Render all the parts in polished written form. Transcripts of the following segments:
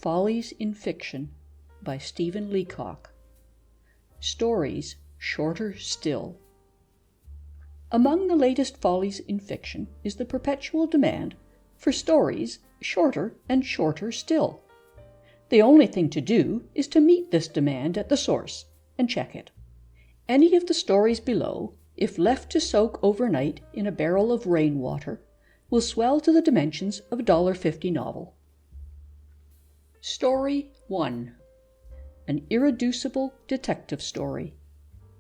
Follies in Fiction by Stephen Leacock. Stories shorter still. Among the latest follies in fiction is the perpetual demand for stories shorter and shorter still. The only thing to do is to meet this demand at the source and check it. Any of the stories below, if left to soak overnight in a barrel of rainwater, will swell to the dimensions of a $1.50 novel. Story 1. An irreducible detective story.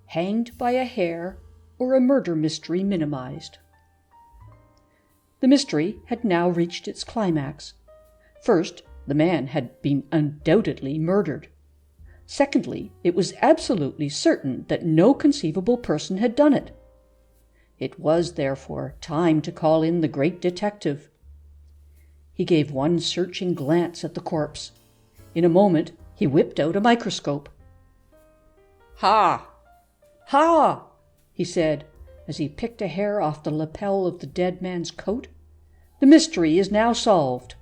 Hanged by a hair, or a murder mystery minimized. The mystery had now reached its climax. First, the man had been undoubtedly murdered. Secondly, it was absolutely certain that no conceivable person had done it. It was, therefore, time to call in the great detective. He gave one searching glance at the corpse. In a moment, he whipped out a microscope. "Ha! Ha!" he said, as he picked a hair off the lapel of the dead man's coat. "The mystery is now solved."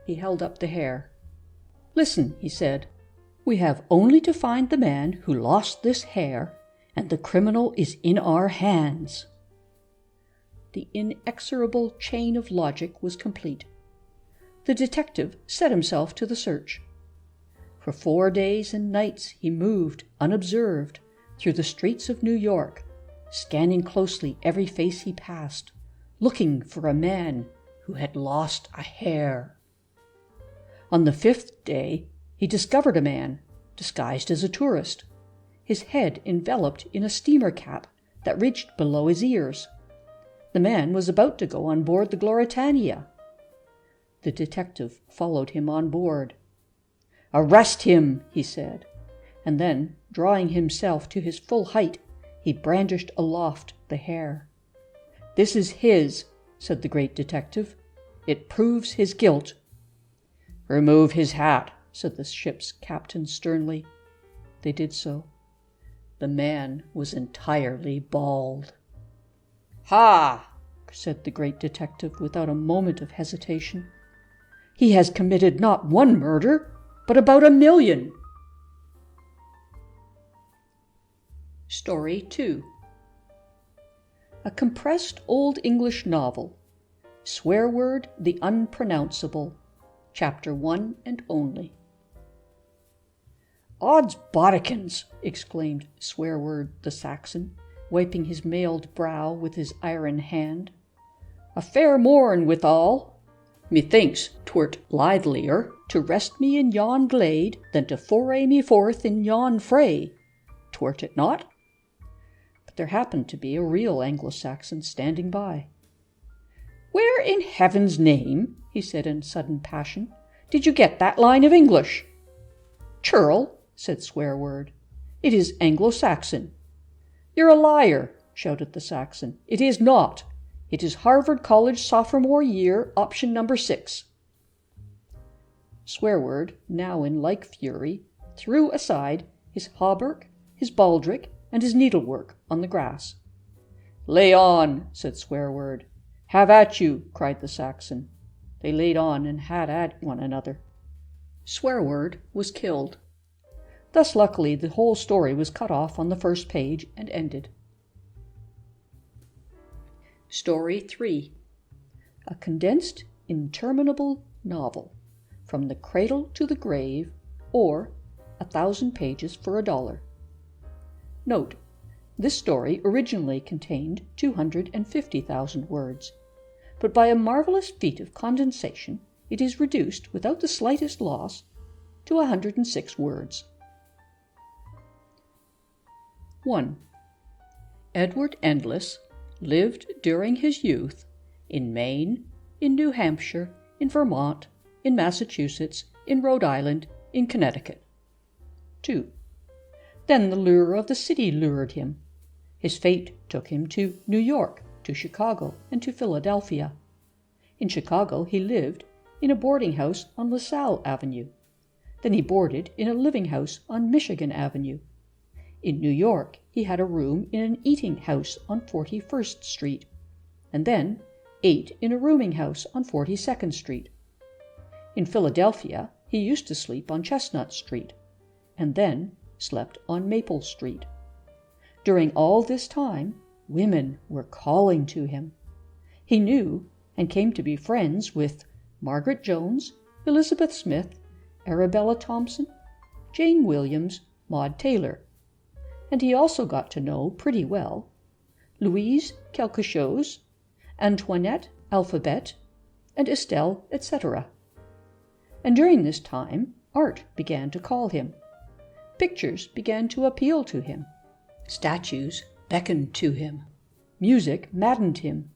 He held up the hair. "Listen," he said. "We have only to find the man who lost this hair, and the criminal is in our hands." The inexorable chain of logic was complete. The detective set himself to the search. For 4 days and nights he moved, unobserved, through the streets of New York, scanning closely every face he passed, looking for a man who had lost a hair. On the 5th day, he discovered a man, disguised as a tourist, his head enveloped in a steamer cap that reached below his ears. The man was about to go on board the Gloritania. The detective followed him on board. "Arrest him," he said, and then, drawing himself to his full height, he brandished aloft the hair. "This is his," said the great detective. "It proves his guilt." "Remove his hat," said the ship's captain sternly. They did so. The man was entirely bald. "Ha!" said the great detective without a moment of hesitation. "He has committed not one murder, but about 1,000,000. Story 2. A compressed Old English novel. Swear word the unpronounceable. Chapter 1 and only. "Odds bodikins!" exclaimed Swearword the Saxon, wiping his mailed brow with his iron hand. "A fair morn withal! Methinks 'twert livelier to rest me in yon glade than to foray me forth in yon fray. 'Twert it not?" But there happened to be a real Anglo-Saxon standing by. "Where in heaven's name," he said in sudden passion, "did you get that line of English?" "Churl," said Swearword, "it is Anglo-Saxon." "You're a liar," shouted the Saxon. "It is not. It is Harvard College sophomore year, option number 6. Swearword, now in like fury, threw aside his hauberk, his baldric, and his needlework on the grass. "Lay on," said Swearword. "Have at you," cried the Saxon. They laid on and had at one another. Swearword was killed. Thus luckily the whole story was cut off on the first page and ended. Story 3. A condensed, interminable novel, From the Cradle to the Grave, or 1,000 Pages for $1. Note: this story originally contained 250,000 words, but by a marvelous feat of condensation it is reduced without the slightest loss to 106 words. 1. Edward Endless lived during his youth in Maine, in New Hampshire, in Vermont, in Massachusetts, in Rhode Island, in Connecticut. 2. Then the lure of the city lured him. His fate took him to New York, to Chicago, and to Philadelphia. In Chicago he lived in a boarding house on LaSalle Avenue. Then he boarded in a living house on Michigan Avenue. In New York he had a room in an eating house on 41st Street, and then ate in a rooming house on 42nd Street. In Philadelphia he used to sleep on Chestnut Street, and then slept on Maple Street. During all this time, women were calling to him. He knew and came to be friends with Margaret Jones, Elizabeth Smith, Arabella Thompson, Jane Williams, Maud Taylor, and he also got to know pretty well Louise Quelque Chose, Antoinette Alphabet, and Estelle, etc. And during this time, art began to call him. Pictures began to appeal to him. Statues beckoned to him. Music maddened him,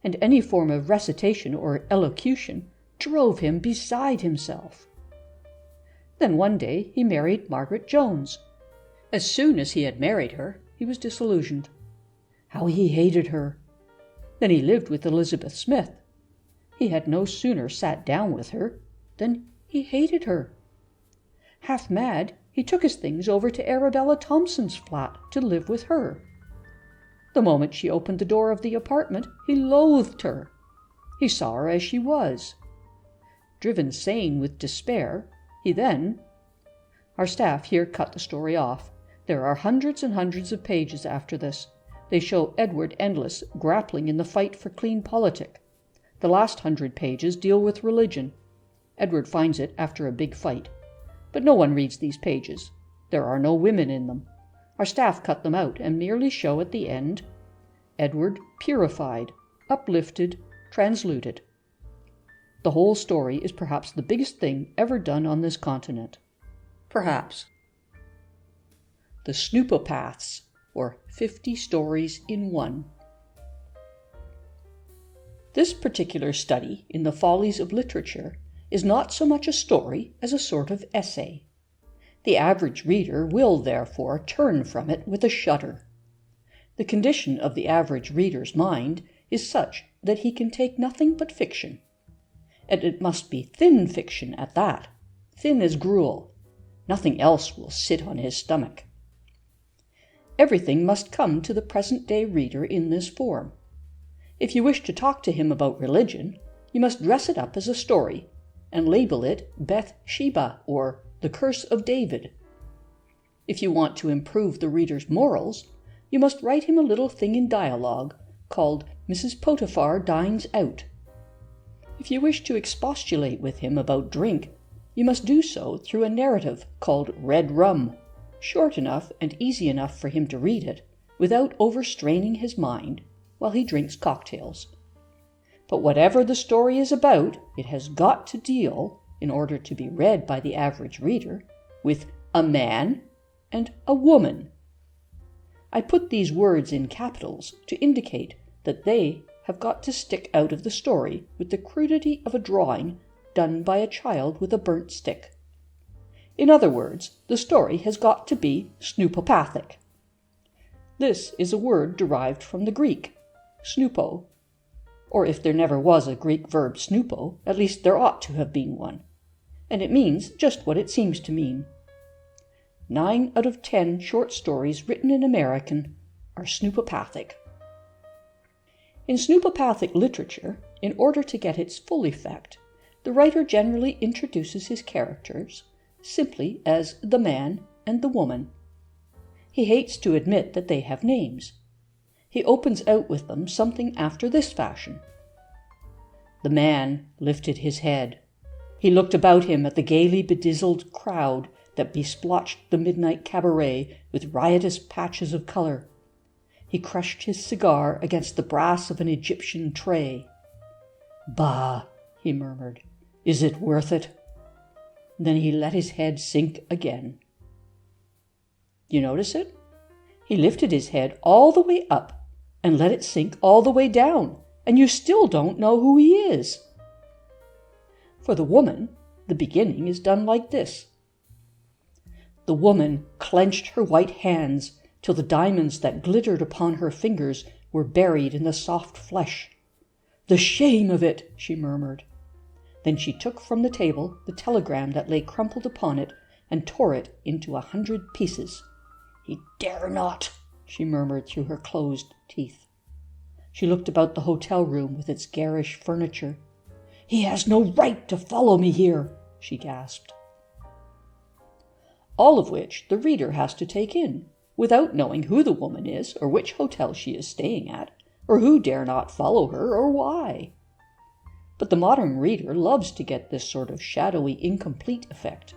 and any form of recitation or elocution drove him beside himself. Then one day he married Margaret Jones. As soon as he had married her, he was disillusioned. How he hated her! Then he lived with Elizabeth Smith. He had no sooner sat down with her than he hated her. Half mad, he took his things over to Arabella Thompson's flat to live with her. The moment she opened the door of the apartment, he loathed her. He saw her as she was. Driven sane with despair, he then— Our staff here cut the story off. There are hundreds and hundreds of pages after this. They show Edward Endless grappling in the fight for clean politic. The last 100 pages deal with religion. Edward finds it after a big fight. But no one reads these pages. There are no women in them. Our staff cut them out and merely show at the end Edward purified, uplifted, transluted. The whole story is perhaps the biggest thing ever done on this continent. Perhaps. The Snoopopaths, or 50 Stories in One. This particular study in the follies of literature is not so much a story as a sort of essay. The average reader will, therefore, turn from it with a shudder. The condition of the average reader's mind is such that he can take nothing but fiction. And it must be thin fiction at that, thin as gruel. Nothing else will sit on his stomach. Everything must come to the present-day reader in this form. If you wish to talk to him about religion, you must dress it up as a story, and label it Bathsheba or The Curse of David. If you want to improve the reader's morals, you must write him a little thing in dialogue called Mrs. Potiphar Dines Out. If you wish to expostulate with him about drink, you must do so through a narrative called Red Rum, short enough and easy enough for him to read it, without overstraining his mind while he drinks cocktails. But whatever the story is about, it has got to deal, in order to be read by the average reader, with a man and a woman. I put these words in capitals to indicate that they have got to stick out of the story with the crudity of a drawing done by a child with a burnt stick. In other words, the story has got to be snoopopathic. This is a word derived from the Greek, snoopo, or if there never was a Greek verb snoopo, at least there ought to have been one, and it means just what it seems to mean. 9 out of 10 short stories written in American are snoopopathic. In snoopopathic literature, in order to get its full effect, the writer generally introduces his characters simply as the man and the woman. He hates to admit that they have names. He opens out with them something after this fashion. The man lifted his head. He looked about him at the gaily bedizzled crowd that besplotched the midnight cabaret with riotous patches of color. He crushed his cigar against the brass of an Egyptian tray. "Bah," he murmured, "is it worth it?" Then he let his head sink again. You notice it? He lifted his head all the way up and let it sink all the way down, and you still don't know who he is. For the woman, the beginning is done like this. The woman clenched her white hands till the diamonds that glittered upon her fingers were buried in the soft flesh. "The shame of it," she murmured. Then she took from the table the telegram that lay crumpled upon it and tore it into 100 pieces. "He dare not," she murmured through her closed teeth. She looked about the hotel room with its garish furniture. "He has no right to follow me here," she gasped. all of which the reader has to take in, without knowing who the woman is, or which hotel she is staying at, or who dare not follow her, or why. But the modern reader loves to get this sort of shadowy, incomplete effect.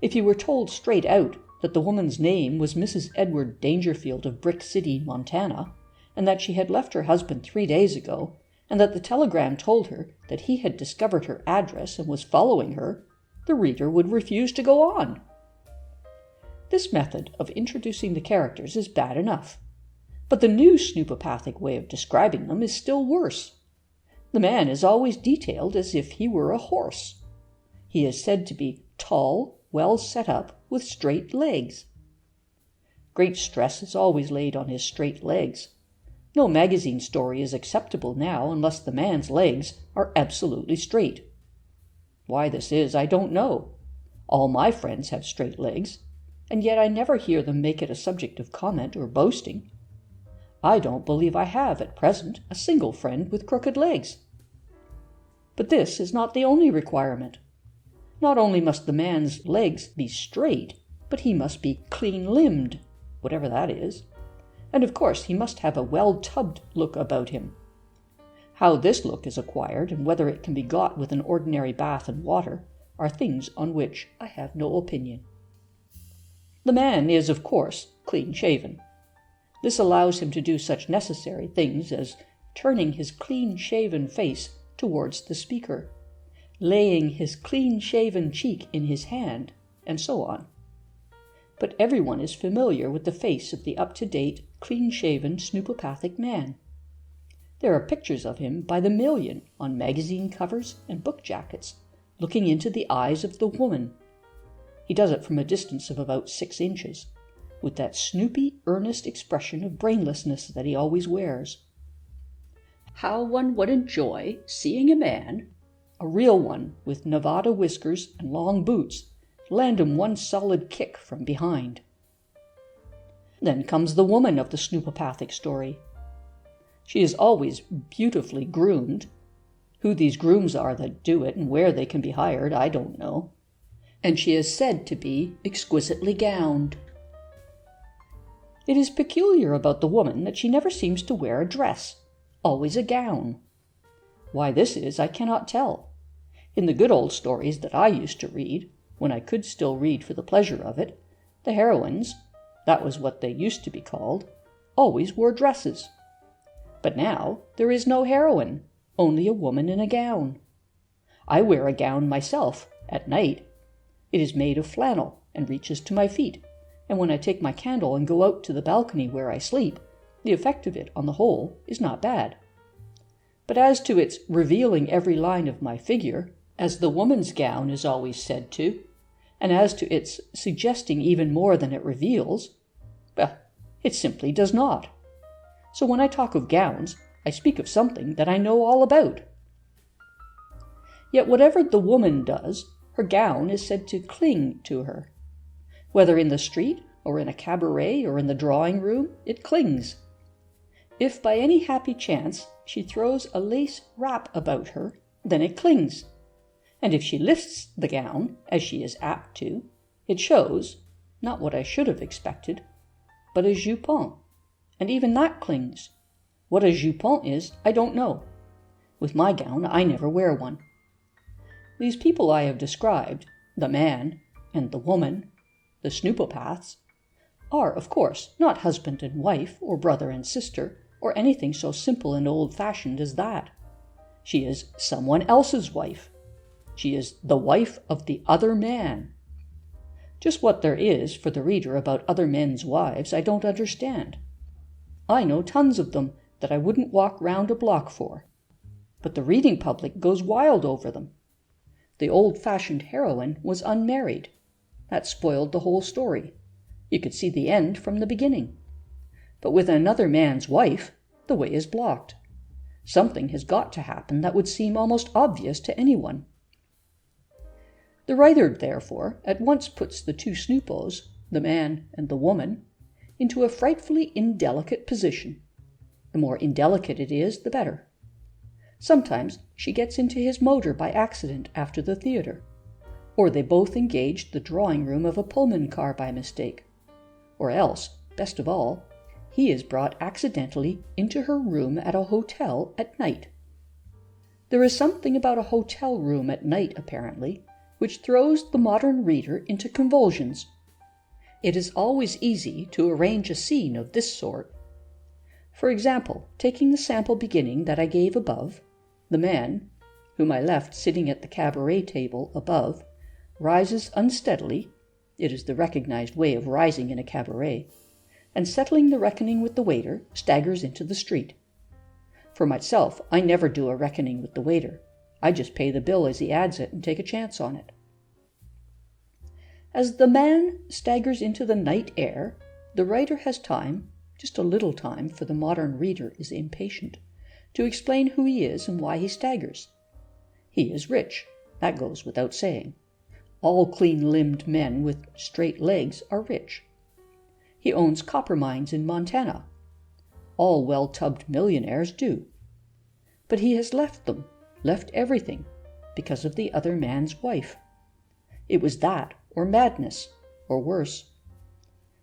If he were told straight out that the woman's name was Mrs. Edward Dangerfield of Brick City, Montana, and that she had left her husband 3 days ago, and that the telegram told her that he had discovered her address and was following her, the reader would refuse to go on. This method of introducing the characters is bad enough, but the new snoopopathic way of describing them is still worse. The man is always detailed as if he were a horse. He is said to be tall, well set up, with straight legs. Great stress is always laid on his straight legs. No magazine story is acceptable now unless the man's legs are absolutely straight. Why this is, I don't know. All my friends have straight legs, and yet I never hear them make it a subject of comment or boasting. I don't believe I have, at present, a single friend with crooked legs. But this is not the only requirement. Not only must the man's legs be straight, but he must be clean-limbed, whatever that is. And of course he must have a well-tubbed look about him. How this look is acquired, and whether it can be got with an ordinary bath and water, are things on which I have no opinion. The man is, of course, clean-shaven. This allows him to do such necessary things as turning his clean-shaven face towards the speaker, laying his clean-shaven cheek in his hand, and so on. But everyone is familiar with the face of the up-to-date, clean-shaven snoopopathic man. There are pictures of him by the million on magazine covers and book jackets, looking into the eyes of the woman. He does it from a distance of about 6 inches, with that snoopy, earnest expression of brainlessness that he always wears. How one would enjoy seeing a man, a real one with Nevada whiskers and long boots, land him one solid kick from behind. Then comes the woman of the snoopopathic story. She is always beautifully groomed. Who these grooms are that do it and where they can be hired, I don't know. And she is said to be exquisitely gowned. It is peculiar about the woman that she never seems to wear a dress, always a gown. Why this is, I cannot tell. In the good old stories that I used to read, when I could still read for the pleasure of it, the heroines, that was what they used to be called, always wore dresses. But now there is no heroine, only a woman in a gown. I wear a gown myself, at night. It is made of flannel and reaches to my feet, and when I take my candle and go out to the balcony where I sleep, the effect of it, on the whole, is not bad. But as to its revealing every line of my figure, as the woman's gown is always said to, and as to its suggesting even more than it reveals, well, it simply does not. So when I talk of gowns, I speak of something that I know all about. Yet whatever the woman does, her gown is said to cling to her. Whether in the street, or in a cabaret, or in the drawing-room, it clings. If by any happy chance she throws a lace wrap about her, then it clings. And if she lifts the gown, as she is apt to, it shows, not what I should have expected, but a jupon, and even that clings. What a jupon is, I don't know. With my gown, I never wear one. These people I have described, the man and the woman, the Snoopopaths, are, of course, not husband and wife, or brother and sister, or anything so simple and old-fashioned as that. She is someone else's wife. She is the wife of the other man. Just what there is for the reader about other men's wives I don't understand. I know tons of them that I wouldn't walk round a block for. But the reading public goes wild over them. The old-fashioned heroine was unmarried. That spoiled the whole story. You could see the end from the beginning. But with another man's wife, the way is blocked. Something has got to happen that would seem almost obvious to anyone. The writer, therefore, at once puts the two Snoopos, the man and the woman, into a frightfully indelicate position. The more indelicate it is, the better. Sometimes she gets into his motor by accident after the theatre, or they both engaged the drawing-room of a Pullman car by mistake, or else, best of all, he is brought accidentally into her room at a hotel at night. There is something about a hotel room at night, apparently, which throws the modern reader into convulsions. It is always easy to arrange a scene of this sort. For example, taking the sample beginning that I gave above, the man, whom I left sitting at the cabaret table above, rises unsteadily — it is the recognized way of rising in a cabaret — and settling the reckoning with the waiter, staggers into the street. For myself, I never do a reckoning with the waiter. I just pay the bill as he adds it and take a chance on it. As the man staggers into the night air, the writer has time, just a little time, for the modern reader is impatient, to explain who he is and why he staggers. He is rich. That goes without saying. All clean-limbed men with straight legs are rich. He owns copper mines in Montana. All well-tubbed millionaires do. But he has left them, left everything, because of the other man's wife. It was that, or madness, or worse.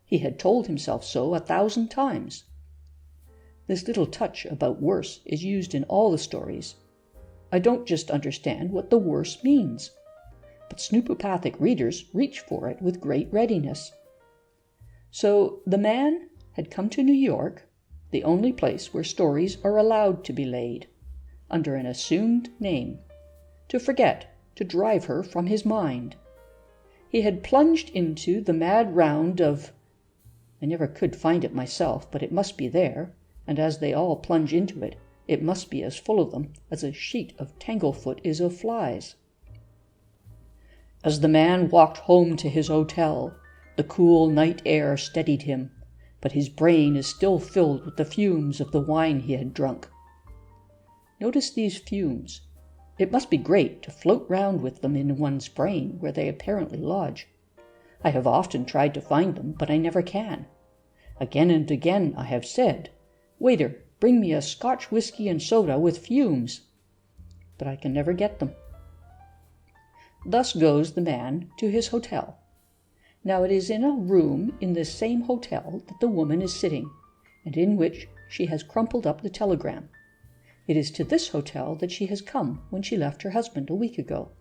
He had told himself so 1,000 times. This little touch about worse is used in all the stories. I don't just understand what the worse means, but snoopopathic readers reach for it with great readiness. So the man had come to New York, the only place where stories are allowed to be laid, under an assumed name, to forget, to drive her from his mind. He had plunged into the mad round of — I never could find it myself, but it must be there, and as they all plunge into it, it must be as full of them as a sheet of tanglefoot is of flies. As the man walked home to his hotel, the cool night air steadied him, but his brain is still filled with the fumes of the wine he had drunk. Notice these fumes. It must be great to float round with them in one's brain, where they apparently lodge. I have often tried to find them, but I never can. Again and again I have said, "Waiter, bring me a Scotch whiskey and soda with fumes," but I can never get them. Thus goes the man to his hotel. Now it is in a room in this same hotel that the woman is sitting, and in which she has crumpled up the telegram. It is to this hotel that she has come when she left her husband a week ago.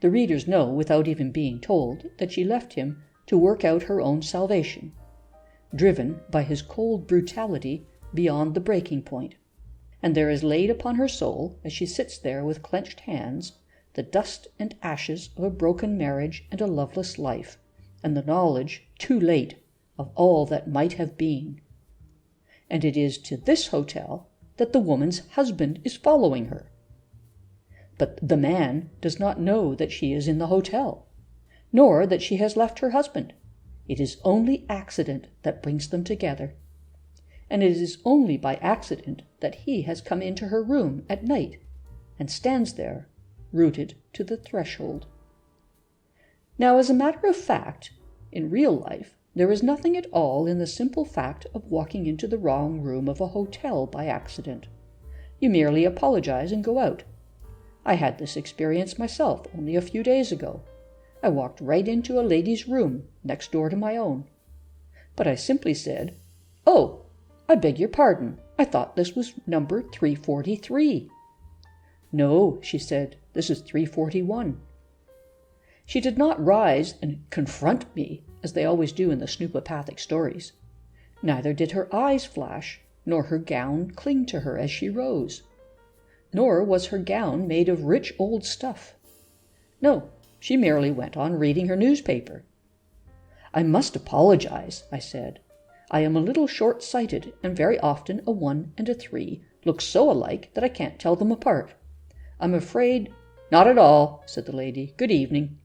The readers know, without even being told, that she left him to work out her own salvation, driven by his cold brutality beyond the breaking point. And there is laid upon her soul, as she sits there with clenched hands, the dust and ashes of a broken marriage and a loveless life, and the knowledge, too late, of all that might have been. And it is to this hotel that the woman's husband is following her. But the man does not know that she is in the hotel, nor that she has left her husband. It is only accident that brings them together. And it is only by accident that he has come into her room at night, and stands there, rooted to the threshold. Now, as a matter of fact, in real life, there is nothing at all in the simple fact of walking into the wrong room of a hotel by accident. You merely apologize and go out. I had this experience myself only a few days ago. I walked right into a lady's room next door to my own. But I simply said, "Oh, I beg your pardon. I thought this was number 343. "No," she said, "this is 341. She did not rise and confront me, as they always do in the snoopopathic stories. Neither did her eyes flash, nor her gown cling to her as she rose. Nor was her gown made of rich old stuff. No, she merely went on reading her newspaper. "I must apologize," I said. "I am a little short-sighted, and very often a 1 and a 3 look so alike that I can't tell them apart. I'm afraid—" "Not at all," said the lady. "Good evening."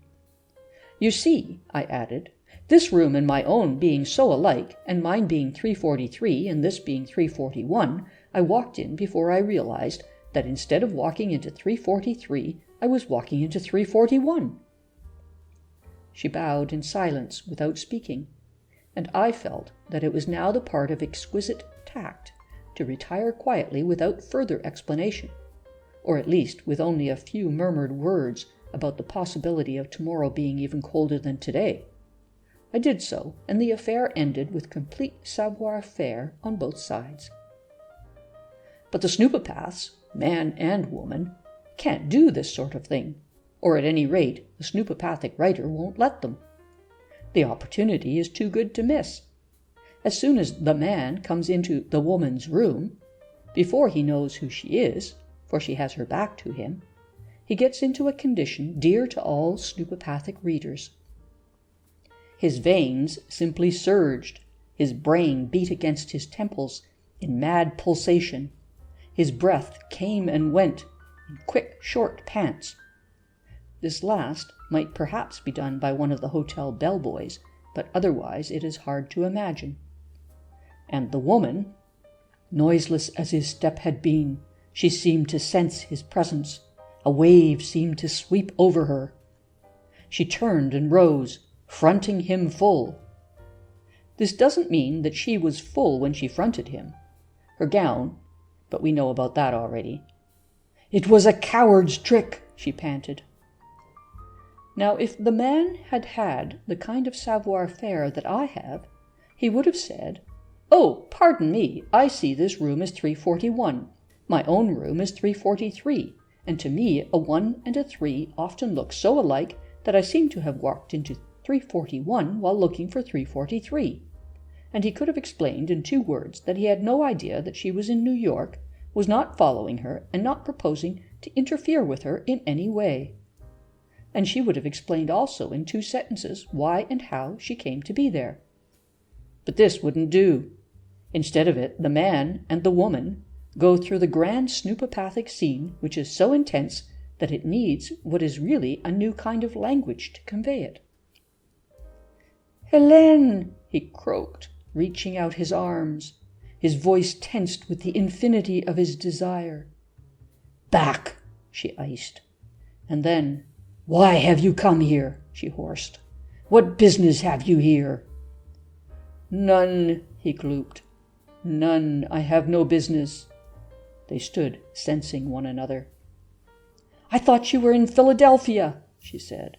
"You see," I added, "this room and my own being so alike, and mine being 343 and this being 341, I walked in before I realized that instead of walking into 343, I was walking into 341. She bowed in silence without speaking, and I felt that it was now the part of exquisite tact to retire quietly without further explanation, or at least with only a few murmured words about the possibility of tomorrow being even colder than today. I did so, and the affair ended with complete savoir-faire on both sides. But the Snoopopaths, man and woman, can't do this sort of thing, or at any rate, the Snoopopathic writer won't let them. The opportunity is too good to miss. As soon as the man comes into the woman's room, before he knows who she is, for she has her back to him, he gets into a condition dear to all Snoopopathic readers. His veins simply surged, his brain beat against his temples in mad pulsation, his breath came and went in quick, short pants. This last might perhaps be done by one of the hotel bellboys, but otherwise it is hard to imagine. And the woman, noiseless as his step had been, she seemed to sense his presence. A wave seemed to sweep over her. She turned and rose, fronting him full. This doesn't mean that she was full when she fronted him. Her gown, but we know about that already. "It was a coward's trick," she panted. Now, if the man had had the kind of savoir-faire that I have, he would have said, "Oh, pardon me, I see this room is 341. My own room is 343, and to me a 1 and a 3 often look so alike that I seem to have walked into 341 while looking for 343. And he could have explained in 2 words that he had no idea that she was in New York, was not following her, and not proposing to interfere with her in any way. And she would have explained also in 2 sentences why and how she came to be there. But this wouldn't do. Instead of it, the man and the woman go through the grand Snoopopathic scene, which is so intense that it needs what is really a new kind of language to convey it. "Hélène!" he croaked, reaching out his arms, his voice tensed with the infinity of his desire. "Back!" she iced. And then, "Why have you come here?" she hoarsed. "What business have you here?" "None," he glooped. "None. I have no business." They stood, sensing one another. "I thought you were in Philadelphia," she said,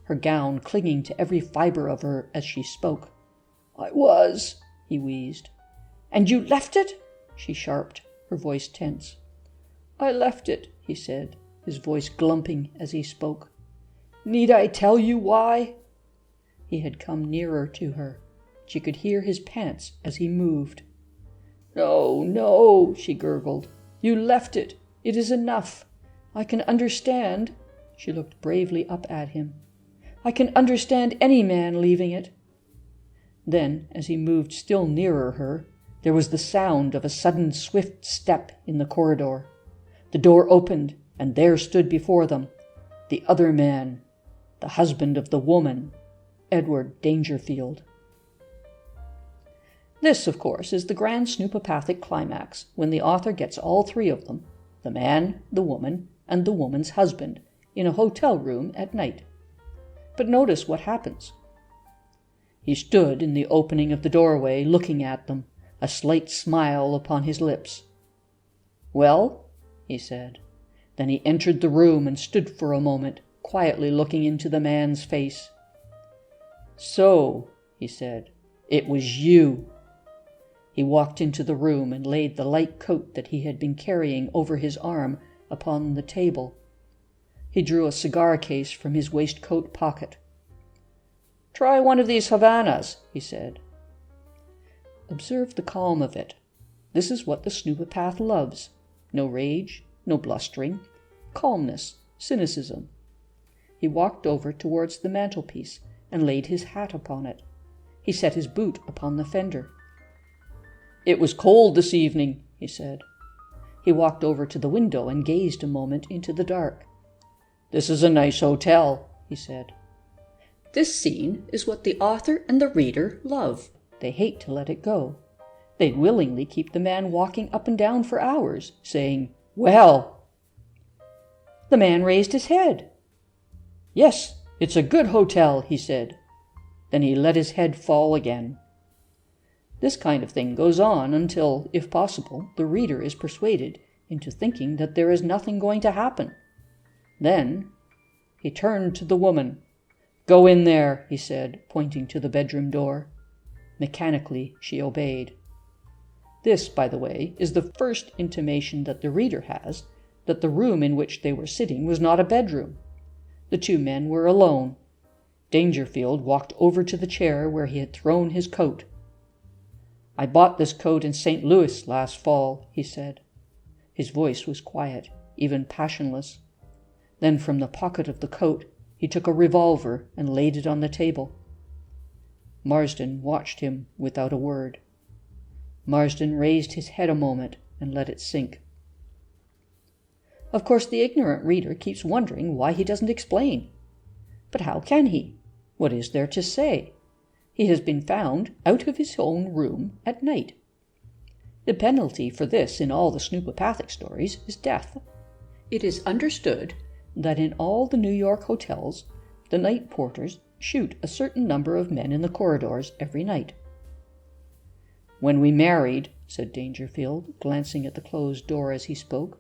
her gown clinging to every fiber of her as she spoke. "I was," he wheezed. "And you left it?" she sharped, her voice tense. "I left it," he said, his voice glumping as he spoke. "Need I tell you why?" He had come nearer to her. She could hear his pants as he moved. "No, no," she gurgled. "You left it. It is enough. I can understand." She looked bravely up at him. "I can understand any man leaving it." Then, as he moved still nearer her, there was the sound of a sudden swift step in the corridor. The door opened, and there stood before them the other man, the husband of the woman, Edward Dangerfield. This, of course, is the grand Snoopopathic climax, when the author gets all 3 of them, the man, the woman, and the woman's husband, in a hotel room at night. But notice what happens. He stood in the opening of the doorway, looking at them, a slight smile upon his lips. "Well?" he said. Then he entered the room and stood for a moment, quietly looking into the man's face. "So," he said, "it was you." He walked into the room and laid the light coat that he had been carrying over his arm upon the table. He drew a cigar case from his waistcoat pocket. "Try one of these Havanas," he said. Observe the calm of it. This is what the Snoopopath loves. No rage, no blustering, calmness, cynicism. He walked over towards the mantelpiece and laid his hat upon it. He set his boot upon the fender. "It was cold this evening," he said. He walked over to the window and gazed a moment into the dark. "This is a nice hotel," he said. This scene is what the author and the reader love. They hate to let it go. They'd willingly keep the man walking up and down for hours, saying, "Well!" The man raised his head. "Yes, it's a good hotel," he said. Then he let his head fall again. This kind of thing goes on until, if possible, the reader is persuaded into thinking that there is nothing going to happen. Then He turned to the woman. "Go in there," he said, pointing to the bedroom door. Mechanically, she obeyed. This, by the way, is the first intimation that the reader has that the room in which they were sitting was not a bedroom. The two men were alone. Dangerfield walked over to the chair where he had thrown his coat. "I bought this coat in St. Louis last fall," he said. His voice was quiet, even passionless. Then from the pocket of the coat he took a revolver and laid it on the table. Marsden watched him without a word. Marsden raised his head a moment and let it sink. Of course, the ignorant reader keeps wondering why he doesn't explain. But how can he? What is there to say? He has been found out of his own room at night. The penalty for this in all the Snoopopathic stories is death. It is understood that in all the New York hotels, the night porters shoot a certain number of men in the corridors every night. "When we married," said Dangerfield, glancing at the closed door as he spoke,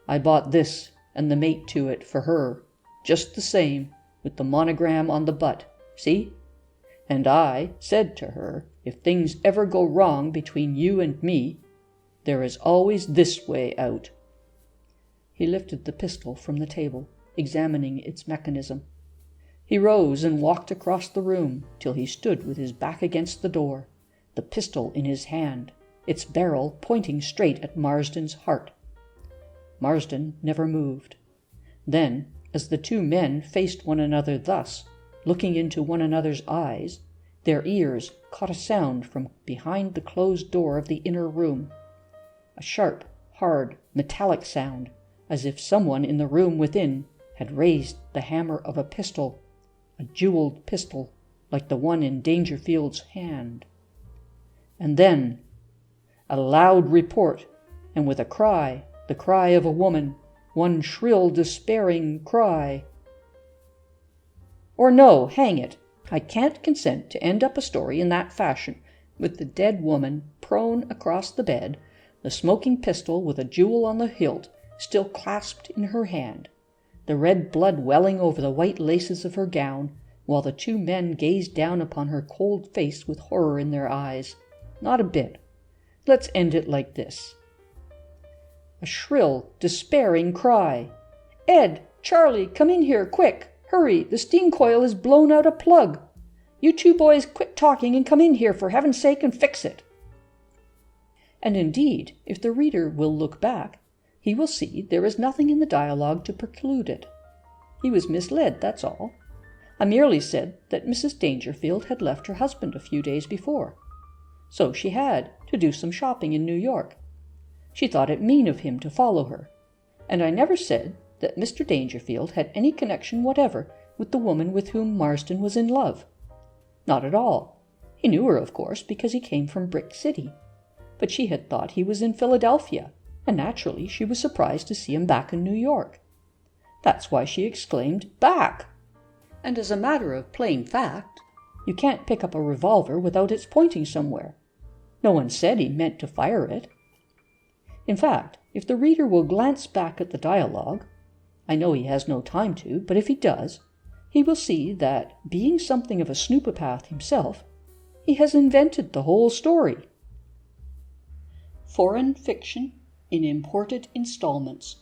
"I bought this and the mate to it for her, just the same, with the monogram on the butt, see? And I said to her, if things ever go wrong between you and me, there is always this way out." He lifted the pistol from the table, examining its mechanism. He rose and walked across the room till he stood with his back against the door, the pistol in his hand, its barrel pointing straight at Marsden's heart. Marsden never moved. Then, as the two men faced one another thus, looking into one another's eyes, their ears caught a sound from behind the closed door of the inner room. A sharp, hard, metallic sound, as if someone in the room within had raised the hammer of a pistol, a jeweled pistol like the one in Dangerfield's hand. And then a loud report, and with a cry, the cry of a woman, one shrill, despairing cry. Or no, hang it, I can't consent to end up a story in that fashion, with the dead woman prone across the bed, the smoking pistol with a jewel on the hilt still clasped in her hand, the red blood welling over the white laces of her gown, while the two men gazed down upon her cold face with horror in their eyes. Not a bit. Let's end it like this. A shrill, despairing cry. "Ed! Charlie! Come in here, quick! Hurry! The steam coil has blown out a plug! You two boys quit talking and come in here, for heaven's sake, and fix it!" And indeed, if the reader will look back, he will see there is nothing in the dialogue to preclude it. He was misled, that's all. I merely said that Mrs. Dangerfield had left her husband a few days before. So she had, to do some shopping in New York. She thought it mean of him to follow her, and I never said that Mr. Dangerfield had any connection whatever with the woman with whom Marsden was in love. Not at all. He knew her, of course, because he came from Brick City. But she had thought he was in Philadelphia, and naturally she was surprised to see him back in New York. That's why she exclaimed, "Back!" And as a matter of plain fact, you can't pick up a revolver without its pointing somewhere. No one said he meant to fire it. In fact, if the reader will glance back at the dialogue, I know he has no time to, but if he does, he will see that, being something of a snoopopath himself, he has invented the whole story. Foreign fiction in imported installments.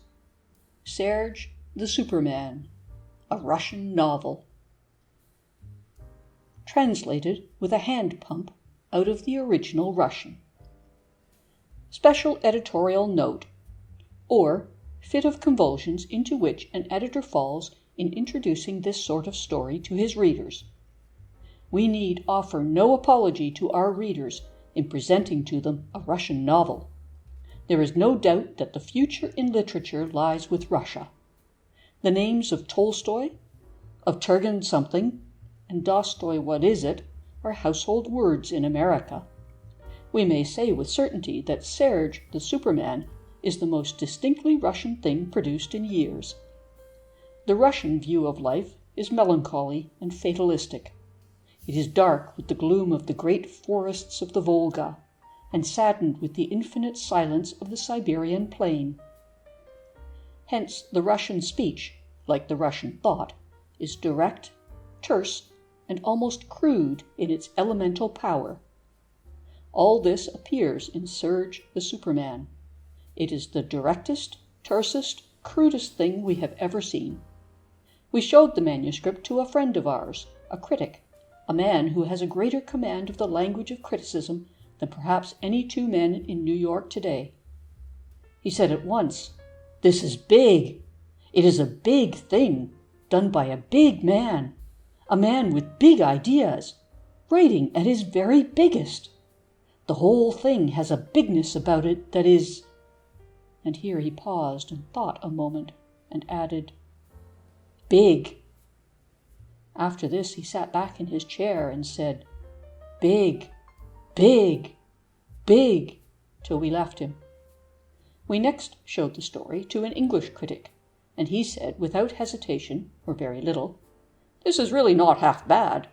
Serge the Superman, a Russian novel. Translated with a hand pump out of the original Russian. Special editorial note, or fit of convulsions into which an editor falls in introducing this sort of story to his readers. We need offer no apology to our readers in presenting to them a Russian novel. There is no doubt that the future in literature lies with Russia. The names of Tolstoy, of Turgen something, and Dostoy what is it, are household words in America. We may say with certainty that Serge the Superman is the most distinctly Russian thing produced in years. The Russian view of life is melancholy and fatalistic. It is dark with the gloom of the great forests of the Volga, and saddened with the infinite silence of the Siberian plain. Hence the Russian speech, like the Russian thought, is direct, terse, and almost crude in its elemental power. All this appears in Serge the Superman. It is the directest, tersest, crudest thing we have ever seen. We showed the manuscript to a friend of ours, a critic, a man who has a greater command of the language of criticism than perhaps any two men in New York today. He said at once, "This is big. It is a big thing, done by a big man, a man with big ideas, writing at his very biggest. The whole thing has a bigness about it that is—" And here he paused and thought a moment, and added, "big." After this he sat back in his chair and said, "Big, big, big," till we left him. We next showed the story to an English critic, and he said without hesitation, or very little, "This is really not half bad."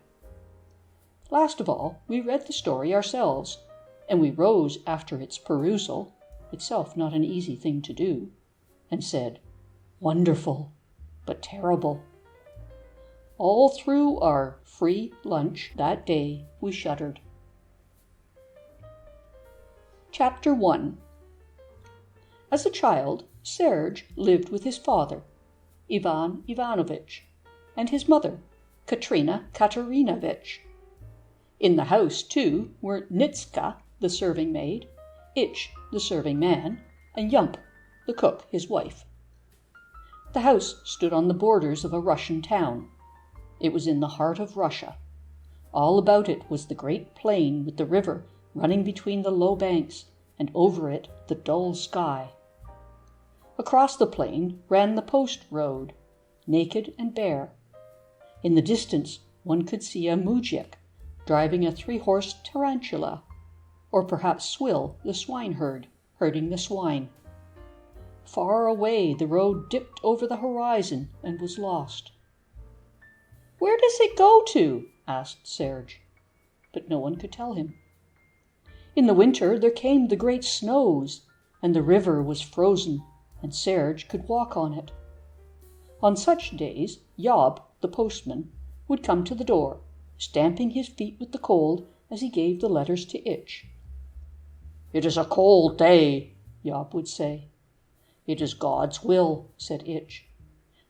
Last of all, we read the story ourselves, and we rose after its perusal, itself not an easy thing to do, and said, "Wonderful, but terrible." All through our free lunch that day we shuddered. Chapter 1. As a child, Serge lived with his father, Ivan Ivanovitch, and his mother, Katerina Katerinavitch. In the house, too, were Nitska, the serving maid, Itch, the serving man, and Yump, the cook, his wife. The house stood on the borders of a Russian town. It was in the heart of Russia. All about it was the great plain with the river running between the low banks, and over it the dull sky. Across the plain ran the post road, naked and bare. In the distance one could see a moujik driving a 3-horse tarantula, or perhaps Swill, the swineherd, herding the swine. Far away the road dipped over the horizon and was lost. "Where does it go to?" asked Serge, but no one could tell him. In the winter there came the great snows, and the river was frozen, and Serge could walk on it. On such days Job, the postman, would come to the door, stamping his feet with the cold as he gave the letters to Itch. "It is a cold day," Job would say. "It is God's will," said Itch.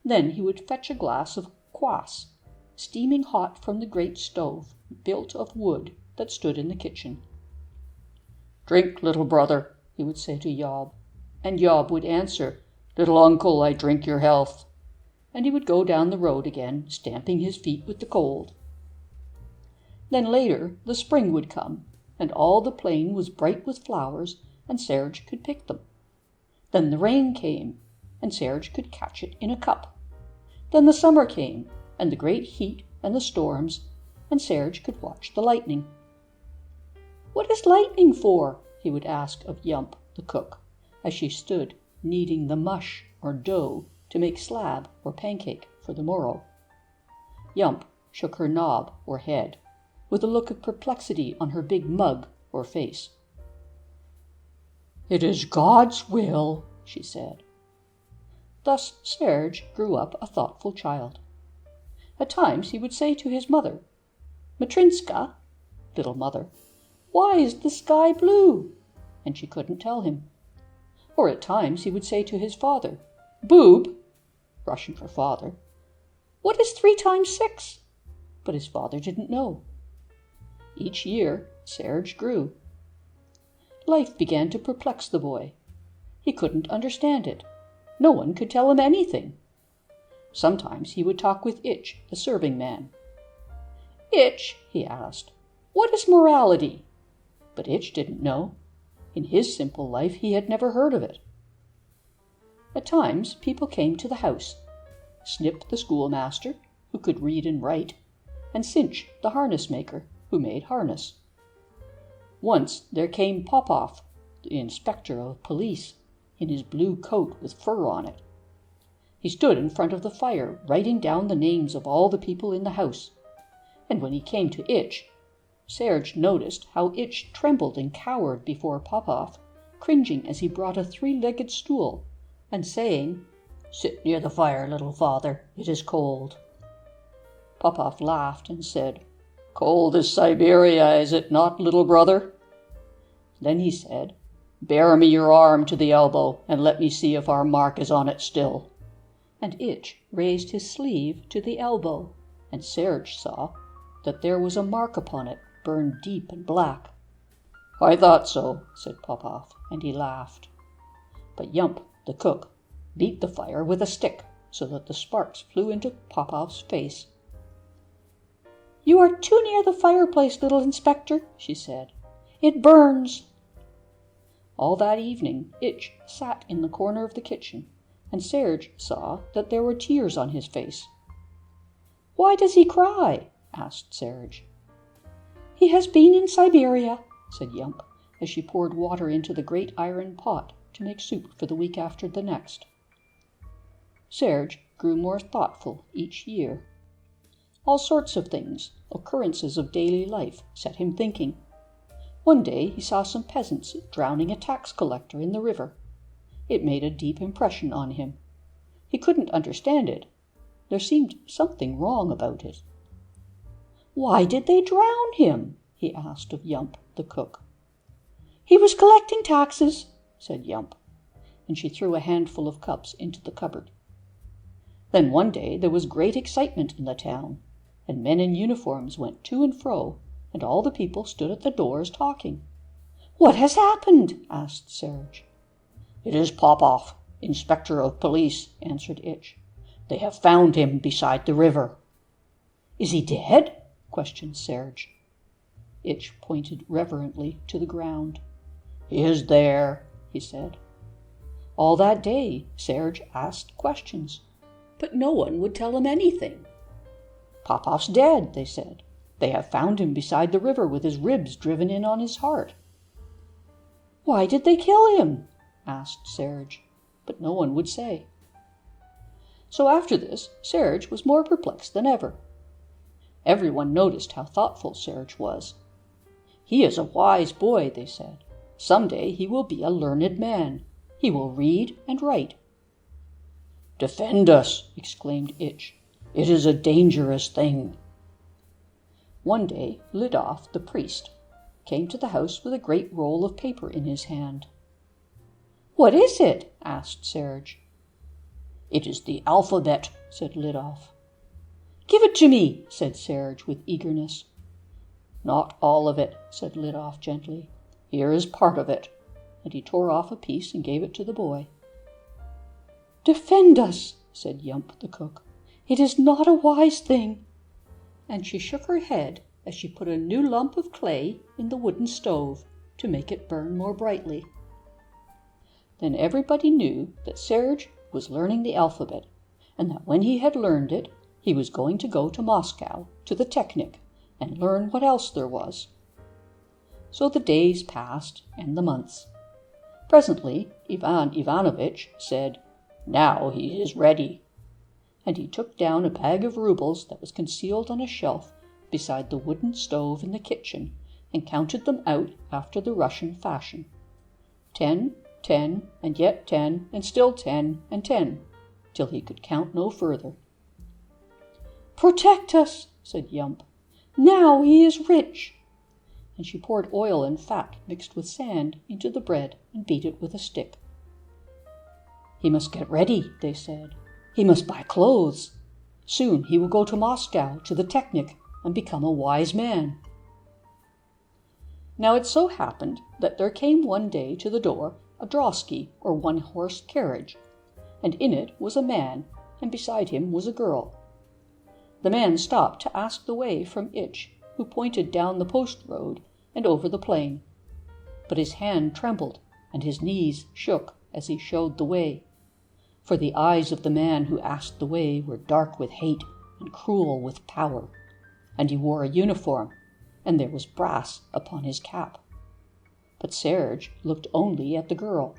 Then he would fetch a glass of kvass, steaming hot from the great stove, built of wood, that stood in the kitchen. "Drink, little brother," he would say to Job, and Job would answer, "Little uncle, I drink your health," and he would go down the road again, stamping his feet with the cold. Then later the spring would come, and all the plain was bright with flowers, and Serge could pick them. Then the rain came, and Serge could catch it in a cup. Then the summer came, and the great heat and the storms, and Serge could watch the lightning. "What is lightning for?" he would ask of Yump, the cook, as she stood kneading the mush or dough to make slab or pancake for the morrow. Yump shook her knob or head, with a look of perplexity on her big mug or face. "It is God's will," she said. Thus Serge grew up a thoughtful child. At times he would say to his mother, "Matrinska, little mother, why is the sky blue?" And she couldn't tell him. Or at times he would say to his father, "Boob," Russian for father, "what is 3 times 6?" But his father didn't know. Each year Serge grew. Life began to perplex the boy. He couldn't understand it. No one could tell him anything. Sometimes he would talk with Itch, the serving man. "Itch," he asked, "what is morality?" But Itch didn't know. In his simple life he had never heard of it. At times people came to the house. Snip, the schoolmaster, who could read and write, and Cinch, the harness maker, who made harness. Once there came Popov, the inspector of police, in his blue coat with fur on it. He stood in front of the fire, writing down the names of all the people in the house, and when he came to Itch, Serge noticed how Itch trembled and cowered before Popov, cringing as he brought a 3-legged stool, and saying, "Sit near the fire, little father, it is cold." Popoff laughed and said, "Cold as Siberia, is it not, little brother?" Then he said, "Bear me your arm to the elbow, and let me see if our mark is on it still." And Itch raised his sleeve to the elbow, and Serge saw that there was a mark upon it, burned deep and black. "I thought so," said Popoff, and he laughed. But Yump, the cook, beat the fire with a stick, so that the sparks flew into Popoff's face. "You are too near the fireplace, little inspector," she said. "It burns." All that evening Itch sat in the corner of the kitchen, and Serge saw that there were tears on his face. "Why does he cry?" asked Serge. "He has been in Siberia," said Yump, as she poured water into the great iron pot to make soup for the week after the next. Serge grew more thoughtful each year. All sorts of things, occurrences of daily life, set him thinking. One day he saw some peasants drowning a tax collector in the river. It made a deep impression on him. He couldn't understand it. There seemed something wrong about it. "Why did they drown him?" he asked of Yump, the cook. "He was collecting taxes," said Yump, and she threw a handful of cups into the cupboard. Then one day there was great excitement in the town, and men in uniforms went to and fro, and all the people stood at the doors talking. "What has happened?" asked Serge. "It is Popoff, inspector of police," answered Itch. "They have found him beside the river." "Is he dead?" questioned Serge. Itch pointed reverently to the ground. "He is there," he said. All that day Serge asked questions, but no one would tell him anything. "Popoff's dead," they said. "They have found him beside the river with his ribs driven in on his heart." "Why did they kill him?" asked Serge, but no one would say. So after this, Serge was more perplexed than ever. Everyone noticed how thoughtful Serge was. "He is a wise boy," they said. "Some day he will be a learned man. He will read and write." "Defend us!" exclaimed Itch. "It is a dangerous thing." One day Leacock, the priest, came to the house with a great roll of paper in his hand. "What is it?" asked Serge. "It is the alphabet," said Leacock. "Give it to me," said Serge with eagerness. "Not all of it," said Leacock gently. "Here is part of it," and he tore off a piece and gave it to the boy. "Defend us," said Yump, the cook. "It is not a wise thing." And she shook her head as she put a new lump of clay in the wooden stove to make it burn more brightly. Then everybody knew that Serge was learning the alphabet, and that when he had learned it, he was going to go to Moscow, to the Technic, and learn what else there was. So the days passed, and the months. Presently Ivan Ivanovitch said, "Now he is ready." And he took down a bag of roubles that was concealed on a shelf beside the wooden stove in the kitchen, and counted them out after the Russian fashion. 10, 10, and yet 10, and still 10, and 10, till he could count no further. "Protect us," said Yump. "Now he is rich." And she poured oil and fat mixed with sand into the bread and beat it with a stick. "He must get ready," they said. "He must buy clothes. Soon he will go to Moscow, to the Technic, and become a wise man." Now it so happened that there came one day to the door a drosky, or one-horse carriage, and in it was a man, and beside him was a girl. The man stopped to ask the way from Itch, who pointed down the post road and over the plain. But his hand trembled, and his knees shook as he showed the way. For the eyes of the man who asked the way were dark with hate and cruel with power, and he wore a uniform, and there was brass upon his cap. But Serge looked only at the girl,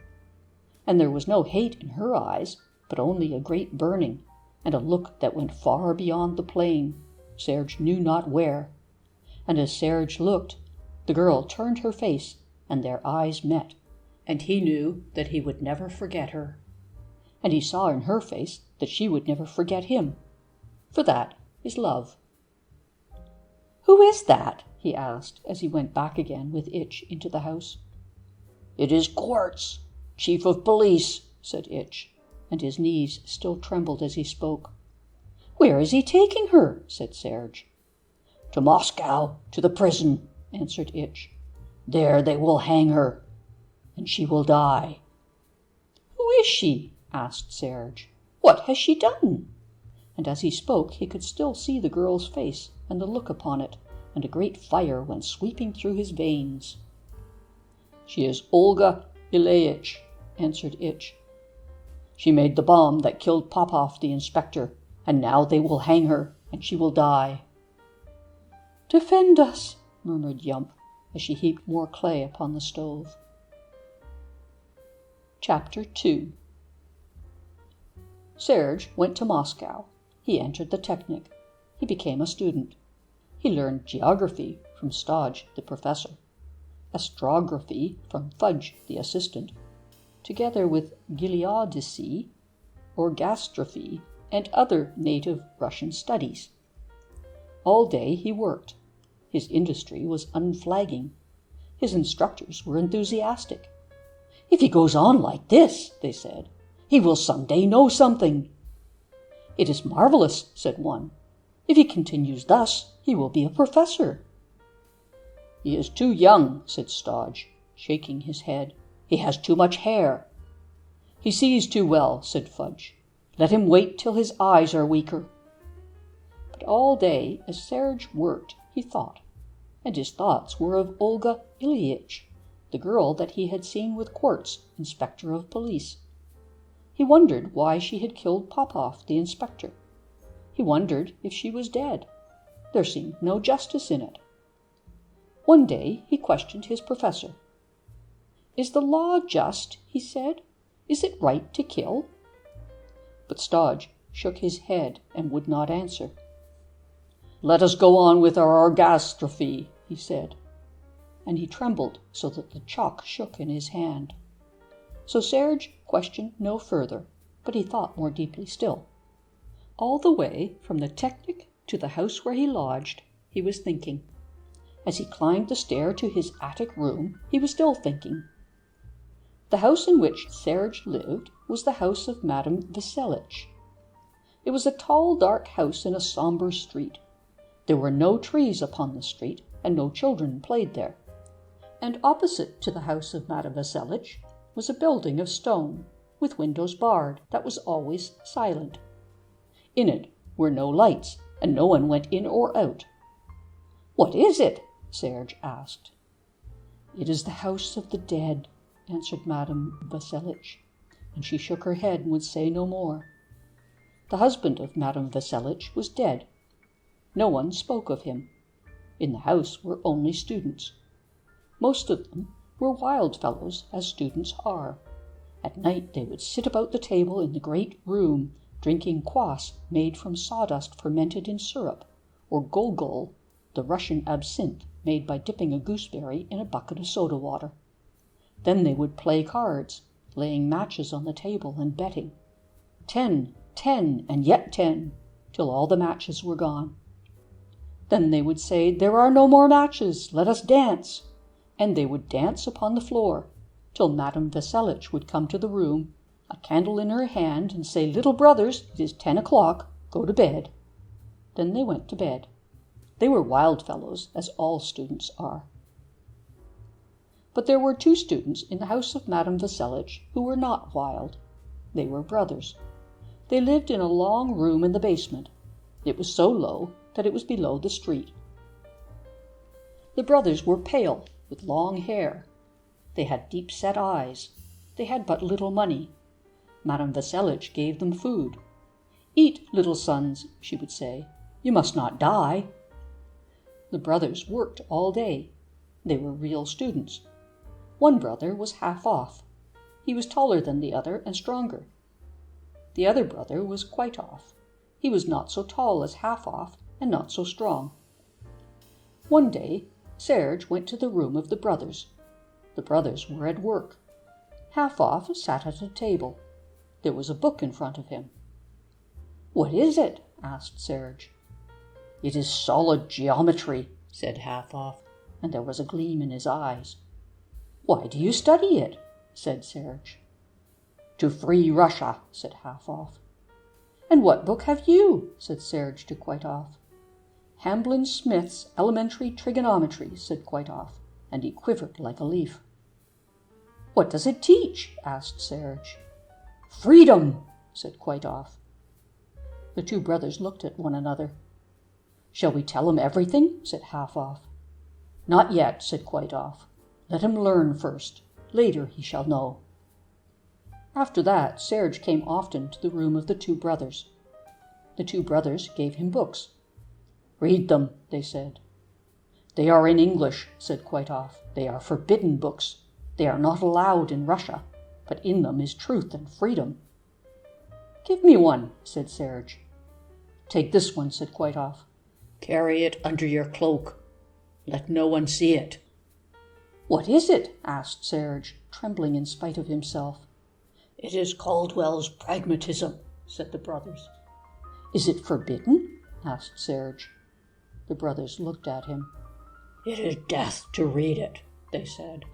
and there was no hate in her eyes, but only a great burning, and a look that went far beyond the plain, Serge knew not where. And as Serge looked, the girl turned her face, and their eyes met, and he knew that he would never forget her. And he saw in her face that she would never forget him, for that is love. "Who is that?" he asked as he went back again with Itch into the house. "It is Quartz, Chief of Police," said Itch, and his knees still trembled as he spoke. "Where is he taking her?" said Serge. "To Moscow, to the prison," answered Itch. "There they will hang her, and she will die." "Who is she?" asked Serge. "What has she done?" And as he spoke he could still see the girl's face and the look upon it, and a great fire went sweeping through his veins. "She is Olga Ilyich," answered Itch. "She made the bomb that killed Popov the inspector, and now they will hang her, and she will die." "Defend us," murmured Yump, as she heaped more clay upon the stove. Chapter 2. Serge went to Moscow. He entered the Technic. He became a student. He learned geography from Stodge, the professor, astrography from Fudge, the assistant, together with Gileadesy, orgastrophy, and other native Russian studies. All day he worked. His industry was unflagging. His instructors were enthusiastic. "If he goes on like this," they said, "he will some day know something." "It is marvelous," said one. "If he continues thus, he will be a professor." "He is too young," said Stodge, shaking his head. "He has too much hair." "He sees too well," said Fudge. "Let him wait till his eyes are weaker." But all day, as Serge worked, he thought, and his thoughts were of Olga Ilyich, the girl that he had seen with Quartz, inspector of police. He wondered why she had killed Popov, the inspector. He wondered if she was dead. There seemed no justice in it. One day he questioned his professor. "Is the law just?" he said. "Is it right to kill?" But Stodge shook his head and would not answer. "Let us go on with our orgastrophy," he said, and he trembled so that the chalk shook in his hand. So Serge questioned no further, but he thought more deeply still. All the way from the Technic to the house where he lodged, he was thinking. As he climbed the stair to his attic room, he was still thinking. The house in which Serge lived was the house of Madame Vasselitch. It was a tall, dark house in a sombre street. There were no trees upon the street, and no children played there. And opposite to the house of Madame Vasselitch was a building of stone, with windows barred, that was always silent. In it were no lights, and no one went in or out. "What is it?" Serge asked. "It is the house of the dead," answered Madame Vasselitch, and she shook her head and would say no more. The husband of Madame Vasselitch was dead. No one spoke of him. In the house were only students. Most of them were wild fellows, as students are. At night they would sit about the table in the great room, drinking kvass made from sawdust fermented in syrup, or golgol, the Russian absinthe made by dipping a gooseberry in a bucket of soda water. Then they would play cards, laying matches on the table and betting. 10, 10, and yet 10, till all the matches were gone. Then they would say, "There are no more matches, let us dance." And they would dance upon the floor, till Madame Vasselitch would come to the room, a candle in her hand, and say, "Little brothers, it is 10 o'clock, go to bed." Then they went to bed. They were wild fellows, as all students are. But there were 2 students in the house of Madame Vasselitch who were not wild. They were brothers. They lived in a long room in the basement. It was so low that it was below the street. The brothers were pale, with long hair. They had deep-set eyes. They had but little money. Madame Vasselitch gave them food. "Eat, little sons," she would say. "You must not die." The brothers worked all day. They were real students. One brother was half off. He was taller than the other and stronger. The other brother was quite off. He was not so tall as half off and not so strong. One day Serge went to the room of the brothers. The brothers were at work. Half off sat at a table. There was a book in front of him. "What is it?" asked Serge. "It is solid geometry," said Half-Off, and there was a gleam in his eyes. Why do you study it? Said Serge. To free Russia, said Half-Off. And what book have you? Said Serge to Quite-Off. Hamblin Smith's Elementary Trigonometry, said Quite-Off, and he quivered like a leaf. What does it teach? Asked Serge. Freedom, said Quite-Off. The two brothers looked at one another. Shall we tell him everything? Said Half-Off. Not yet, said Quite-Off. Let him learn first. Later he shall know. After that, Serge came often to the room of the two brothers. The two brothers gave him books. Read them, they said. They are in English, said Quite-Off. They are forbidden books. They are not allowed in Russia, but in them is truth and freedom. Give me one, said Serge. Take this one, said Quite-Off. Carry it under your cloak. Let no one see it. What is it? Asked Serge, trembling in spite of himself. It is Caldwell's Pragmatism, said the brothers. Is it forbidden? Asked Serge. The brothers looked at him. It is death to read it, they said.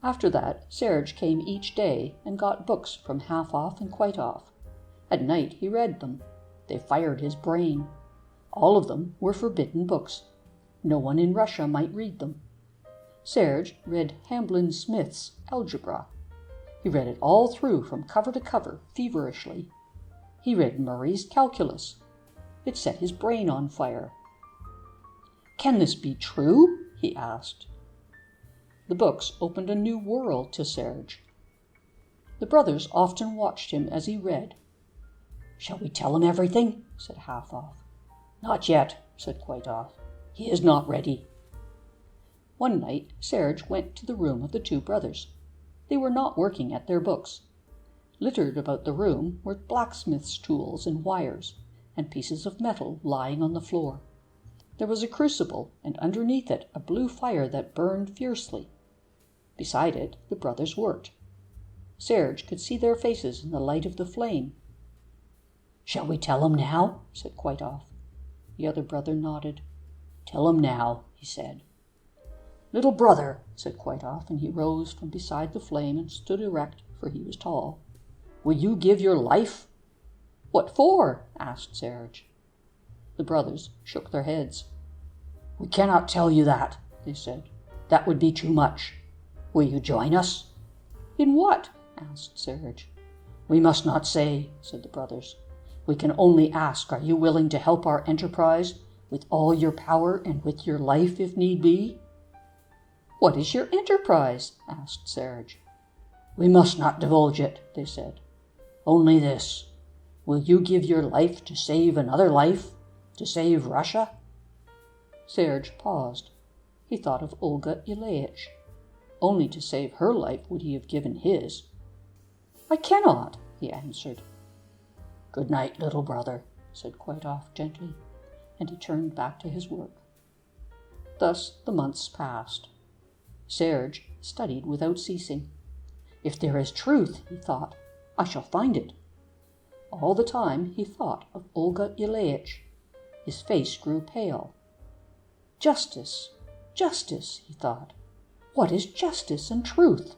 After that, Serge came each day and got books from Half-Off and Quite-Off. At night he read them. They fired his brain. All of them were forbidden books. No one in Russia might read them. Serge read Hamblin Smith's Algebra. He read it all through from cover to cover, feverishly. He read Murray's Calculus. It set his brain on fire. Can this be true? He asked. The books opened a new world to Serge. The brothers often watched him as he read. Shall we tell him everything? Said Half-Off. Not yet, said Quite-Off. He is not ready. One night Serge went to the room of the two brothers. They were not working at their books. Littered about the room were blacksmith's tools and wires, and pieces of metal lying on the floor. There was a crucible, and underneath it a blue fire that burned fiercely. Beside it the brothers worked. Serge could see their faces in the light of the flame. Shall we tell him now? Said Quite-Off. The other brother nodded. Tell him now, he said. Little brother, said Quite-Off, and he rose from beside the flame and stood erect, for he was tall. Will you give your life? What for? Asked Serge. The brothers shook their heads. We cannot tell you that, they said. That would be too much. Will you join us? In what? Asked Serge. We must not say, said the brothers. We can only ask, are you willing to help our enterprise with all your power and with your life if need be? What is your enterprise? Asked Serge. We must not divulge it, they said. Only this. Will you give your life to save another life? To save Russia? Serge paused. He thought of Olga Ilyich. Only to save her life would he have given his. I cannot, he answered. Good night, little brother, said Quite-Off gently, and he turned back to his work. Thus the months passed. Serge studied without ceasing. If there is truth, he thought, I shall find it. All the time he thought of Olga Ilyich. His face grew pale. Justice, justice, he thought. What is justice and truth?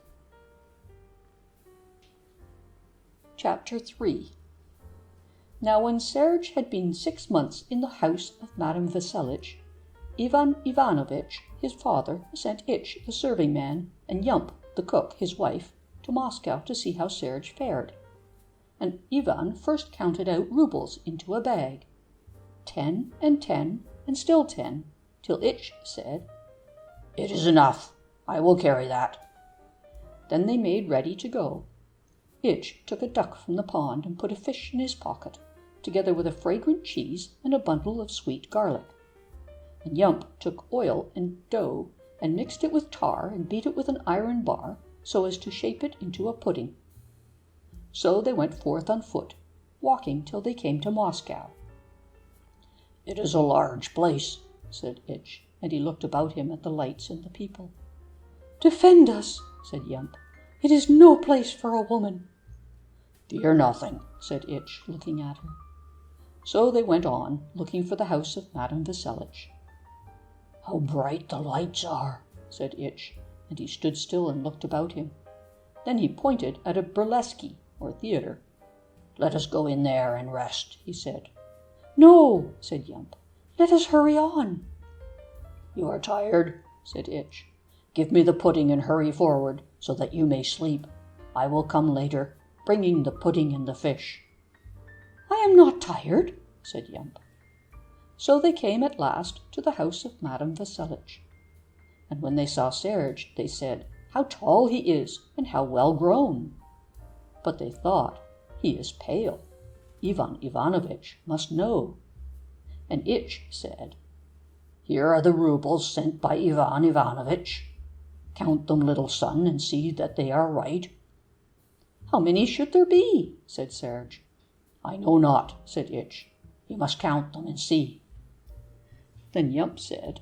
Chapter 3. Now when Serge had been 6 months in the house of Madame Vasselitch, Ivan Ivanovitch, his father, sent Itch, the serving-man, and Yump, the cook, his wife, to Moscow to see how Serge fared. And Ivan first counted out roubles into a bag. 10 and 10 and still 10, till Itch said, It is enough. I will carry that. Then they made ready to go. Itch took a duck from the pond and put a fish in his pocket, together with a fragrant cheese and a bundle of sweet garlic. And Yump took oil and dough and mixed it with tar and beat it with an iron bar so as to shape it into a pudding. So they went forth on foot, walking till they came to Moscow. It is a large place, said Itch, and he looked about him at the lights and the people. Defend us, said Yump. It is no place for a woman. Fear nothing, said Itch, looking at her. So they went on, looking for the house of Madame Vasselitch. How bright the lights are, said Itch, and he stood still and looked about him. Then he pointed at a burlesque, or theatre. Let us go in there and rest, he said. No, said Yump. Let us hurry on. You are tired, said Itch. Give me the pudding and hurry forward, so that you may sleep. I will come later, bringing the pudding and the fish. I am not tired, said Yump. So they came at last to the house of Madame Vasselitch. And when they saw Serge, they said, How tall he is, and how well grown. But they thought, He is pale. Ivan Ivanovitch must know. And Itch said, Here are the roubles sent by Ivan Ivanovitch. Count them, little son, and see that they are right. How many should there be? Said Serge. I know not, said Itch. You must count them and see. Then Yump said,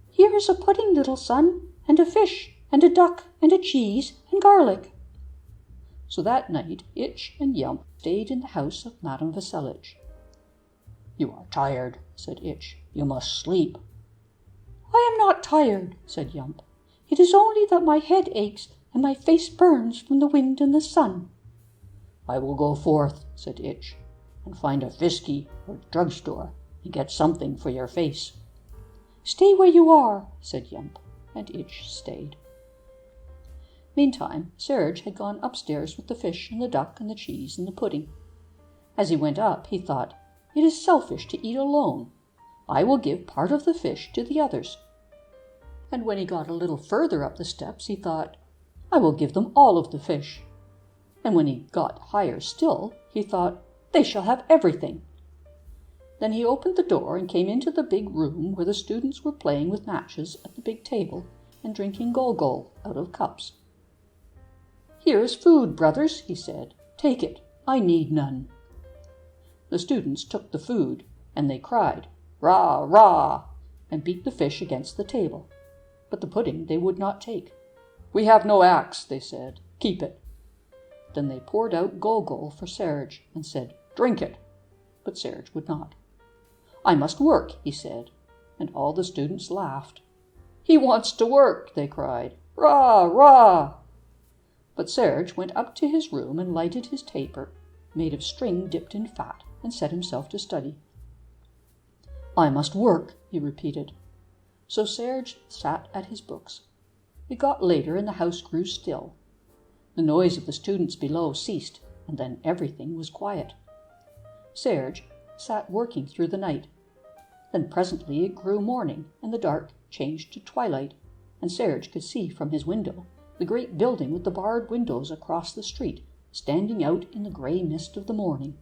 Here is a pudding, little son, and a fish, and a duck, and a cheese, and garlic. So that night Itch and Yump stayed in the house of Madame Vasselitch. You are tired, said Itch. You must sleep. I am not tired, said Yump. It is only that my head aches and my face burns from the wind and the sun. I will go forth, said Itch, and find a Fisky or drugstore and get something for your face. Stay where you are, said Yump, and Itch stayed. Meantime, Serge had gone upstairs with the fish and the duck and the cheese and the pudding. As he went up, he thought, It is selfish to eat alone. I will give part of the fish to the others. And when he got a little further up the steps, he thought, I will give them all of the fish. And when he got higher still, he thought, They shall have everything. Then he opened the door and came into the big room where the students were playing with matches at the big table and drinking gol-gol out of cups. Here is food, brothers, he said. Take it. I need none. The students took the food, and they cried, Rah, rah, and beat the fish against the table. But the pudding they would not take. We have no axe, they said. Keep it. Then they poured out gol-gol for Serge and said, Drink it. But Serge would not. I must work, he said, and all the students laughed. He wants to work, they cried. Rah, rah. But Serge went up to his room and lighted his taper, made of string dipped in fat, and set himself to study. I must work, he repeated. So Serge sat at his books. It got later and the house grew still. The noise of the students below ceased, and then everything was quiet. Serge sat working through the night. Then presently it grew morning, and the dark changed to twilight, and Serge could see from his window the great building with the barred windows across the street, standing out in the grey mist of the morning.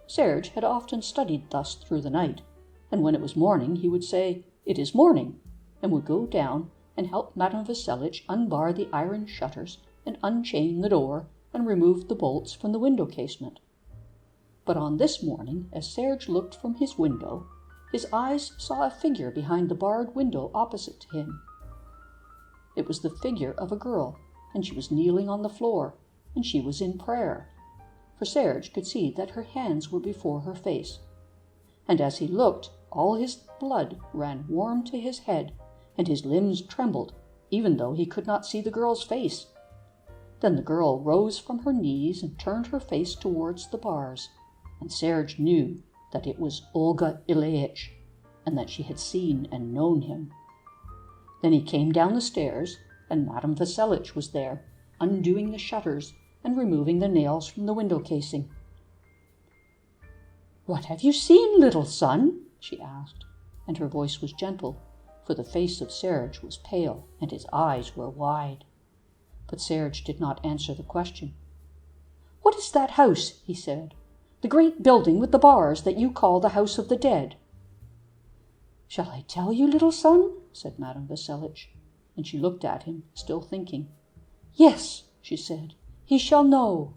Serge had often studied thus through the night, and when it was morning he would say, It is morning, and would go down and help Madame Vasselitch unbar the iron shutters and unchain the door and remove the bolts from the window casement. But on this morning, as Serge looked from his window, his eyes saw a figure behind the barred window opposite to him. It was the figure of a girl, and she was kneeling on the floor, and she was in prayer, for Serge could see that her hands were before her face. And as he looked, all his blood ran warm to his head, and his limbs trembled, even though he could not see the girl's face. Then the girl rose from her knees and turned her face towards the bars, and Serge knew that it was Olga Ilyich, and that she had seen and known him. Then he came down the stairs, and Madame Vasselitch was there, undoing the shutters and removing the nails from the window casing. What have you seen, little son? She asked, and her voice was gentle, for the face of Serge was pale and his eyes were wide. But Serge did not answer the question. What is that house? He said. The great building with the bars that you call the house of the dead. Shall I tell you, little son? Said Madame Vasselitch, and she looked at him, still thinking. Yes, she said, he shall know.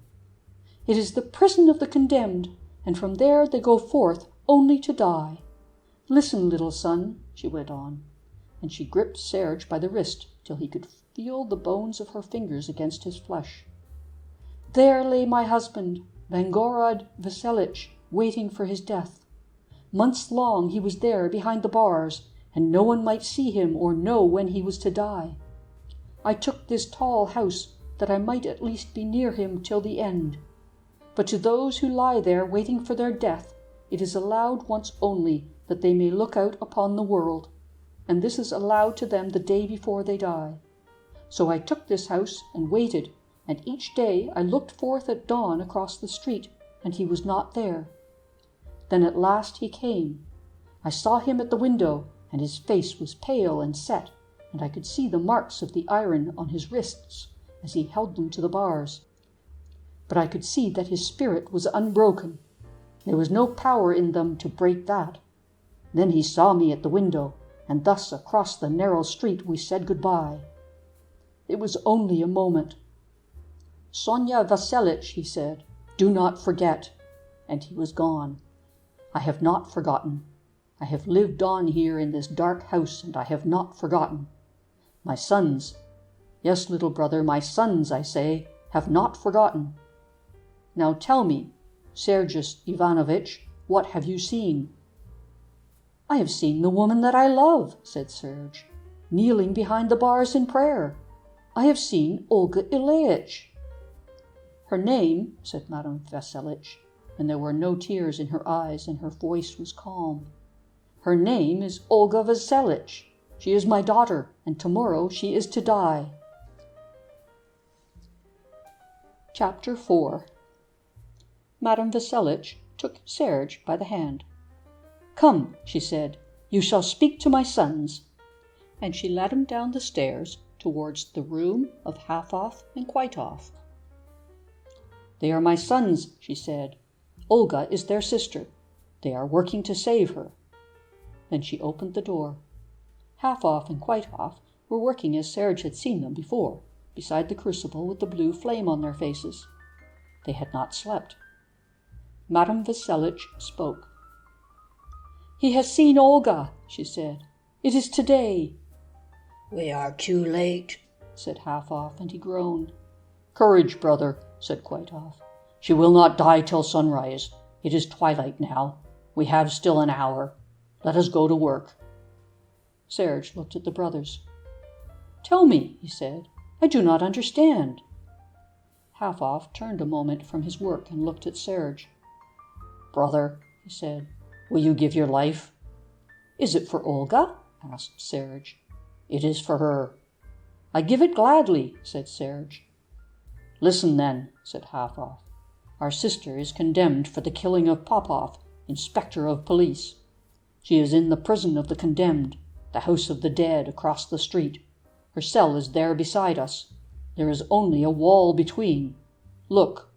It is the prison of the condemned, and from there they go forth only to die. Listen, little son, she went on, and she gripped Serge by the wrist till he could feel the bones of her fingers against his flesh. There lay my husband, Bangorod Vasselitch, waiting for his death. Months long he was there behind the bars, and no one might see him or know when he was to die. I took this tall house that I might at least be near him till the end. But to those who lie there waiting for their death, it is allowed once only that they may look out upon the world, and this is allowed to them the day before they die. So I took this house and waited, and each day I looked forth at dawn across the street, and he was not there. Then at last he came. I saw him at the window, and his face was pale and set, and I could see the marks of the iron on his wrists as he held them to the bars. But I could see that his spirit was unbroken. There was no power in them to break that. Then he saw me at the window, and thus across the narrow street we said good-bye. It was only a moment. "Sonia Vasselitch," he said, "do not forget." And he was gone. I have not forgotten. I have lived on here in this dark house, and I have not forgotten. My sons, yes, little brother, my sons, I say, have not forgotten. Now tell me, Sergius Ivanovitch, what have you seen?" "I have seen the woman that I love," said Serge, "kneeling behind the bars in prayer. I have seen Olga Ilyich." "Her name," said Madame Vasselitch, and there were no tears in her eyes, and her voice was calm. "Her name is Olga Vasselitch. She is my daughter, and tomorrow she is to die." Chapter 4. Madame Vasselitch took Serge by the hand. "Come," she said, "you shall speak to my sons." And she led him down the stairs towards the room of Half-Off and Quite-Off. "They are my sons," she said. "Olga is their sister. They are working to save her." Then she opened the door. Half-Off and Quite-Off were working as Serge had seen them before, beside the crucible with the blue flame on their faces. They had not slept. Madame Vasselitch spoke. "He has seen Olga," she said. "It is today." "We are too late," said Half-Off, and he groaned. "Courage, brother," said Quite-Off. "She will not die till sunrise. It is twilight now. We have still an hour. Let us go to work." Serge looked at the brothers. "Tell me," he said. "I do not understand." Half-Off turned a moment from his work and looked at Serge. "Brother," he said, "will you give your life?" "Is it for Olga?" asked Serge. "It is for her." "I give it gladly," said Serge. "Listen then," said Half-Off. "Our sister is condemned for the killing of Popov, inspector of police. She is in the prison of the condemned, the house of the dead across the street. Her cell is there beside us. There is only a wall between. Look."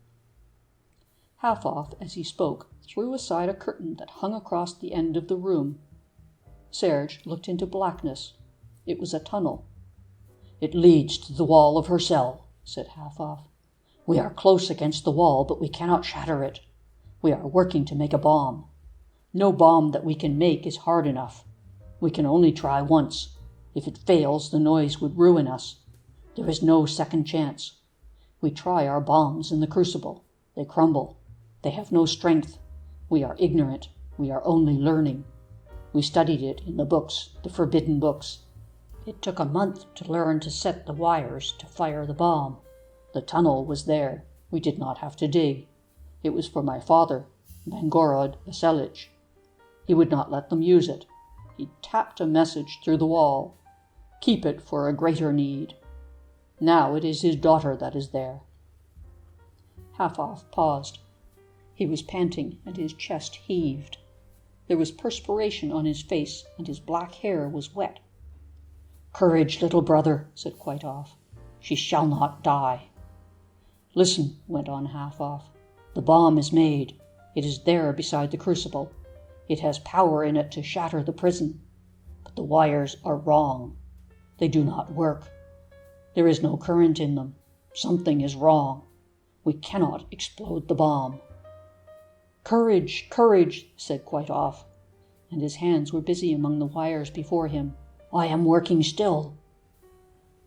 Half-Off, as he spoke, threw aside a curtain that hung across the end of the room. Serge looked into blackness. It was a tunnel. "It leads to the wall of her cell," said Half-Off. "We are close against the wall, but we cannot shatter it. We are working to make a bomb. No bomb that we can make is hard enough. We can only try once. If it fails, the noise would ruin us. There is no second chance. We try our bombs in the crucible. They crumble. They have no strength. We are ignorant. We are only learning. We studied it in the books, the forbidden books. It took a month to learn to set the wires to fire the bomb. The tunnel was there. We did not have to dig. It was for my father, Mangorod Vasselitch. He would not let them use it. He tapped a message through the wall. Keep it for a greater need. Now it is his daughter that is there." Half-Off paused. He was panting, and his chest heaved. There was perspiration on his face, and his black hair was wet. "Courage, little brother," said Quite-Off. "She shall not die." "Listen," went on Half-Off. "The bomb is made. It is there beside the crucible. It has power in it to shatter the prison. But the wires are wrong. They do not work. There is no current in them. Something is wrong. We cannot explode the bomb." "Courage, courage," said Quite-Off, and his hands were busy among the wires before him. "I am working still."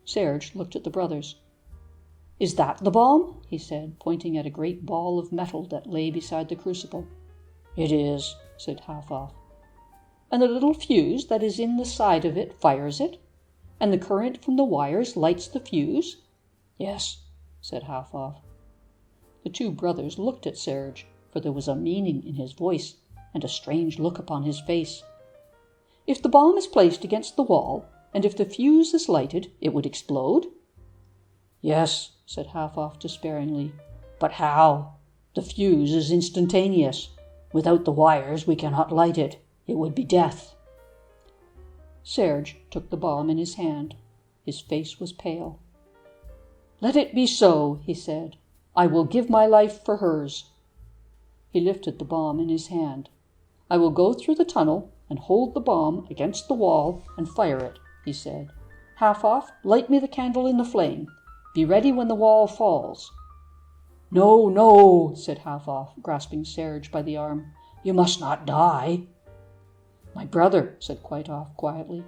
Serge looked at the brothers. "Is that the bomb?" he said, pointing at a great ball of metal that lay beside the crucible. "It is," said Half-Off. and the little fuse that is in the side of it fires it, and the current from the wires lights the fuse?" "Yes," said Half-Off. The two brothers looked at Serge, for there was a meaning in his voice and a strange look upon his face. "If the bomb is placed against the wall, and if the fuse is lighted, it would explode?" "Yes," said Half-Off despairingly. "But how? The fuse is instantaneous. Without the wires we cannot light it. It would be death." Serge took the bomb in his hand. His face was pale. "Let it be so," he said. "I will give my life for hers." He lifted the bomb in his hand. "I will go through the tunnel and hold the bomb against the wall and fire it," he said. "Half-Off, light me the candle in the flame. Be ready when the wall falls." "No, no," said Half-Off, grasping Serge by the arm. "You must not die." "My brother," said Quite-Off quietly,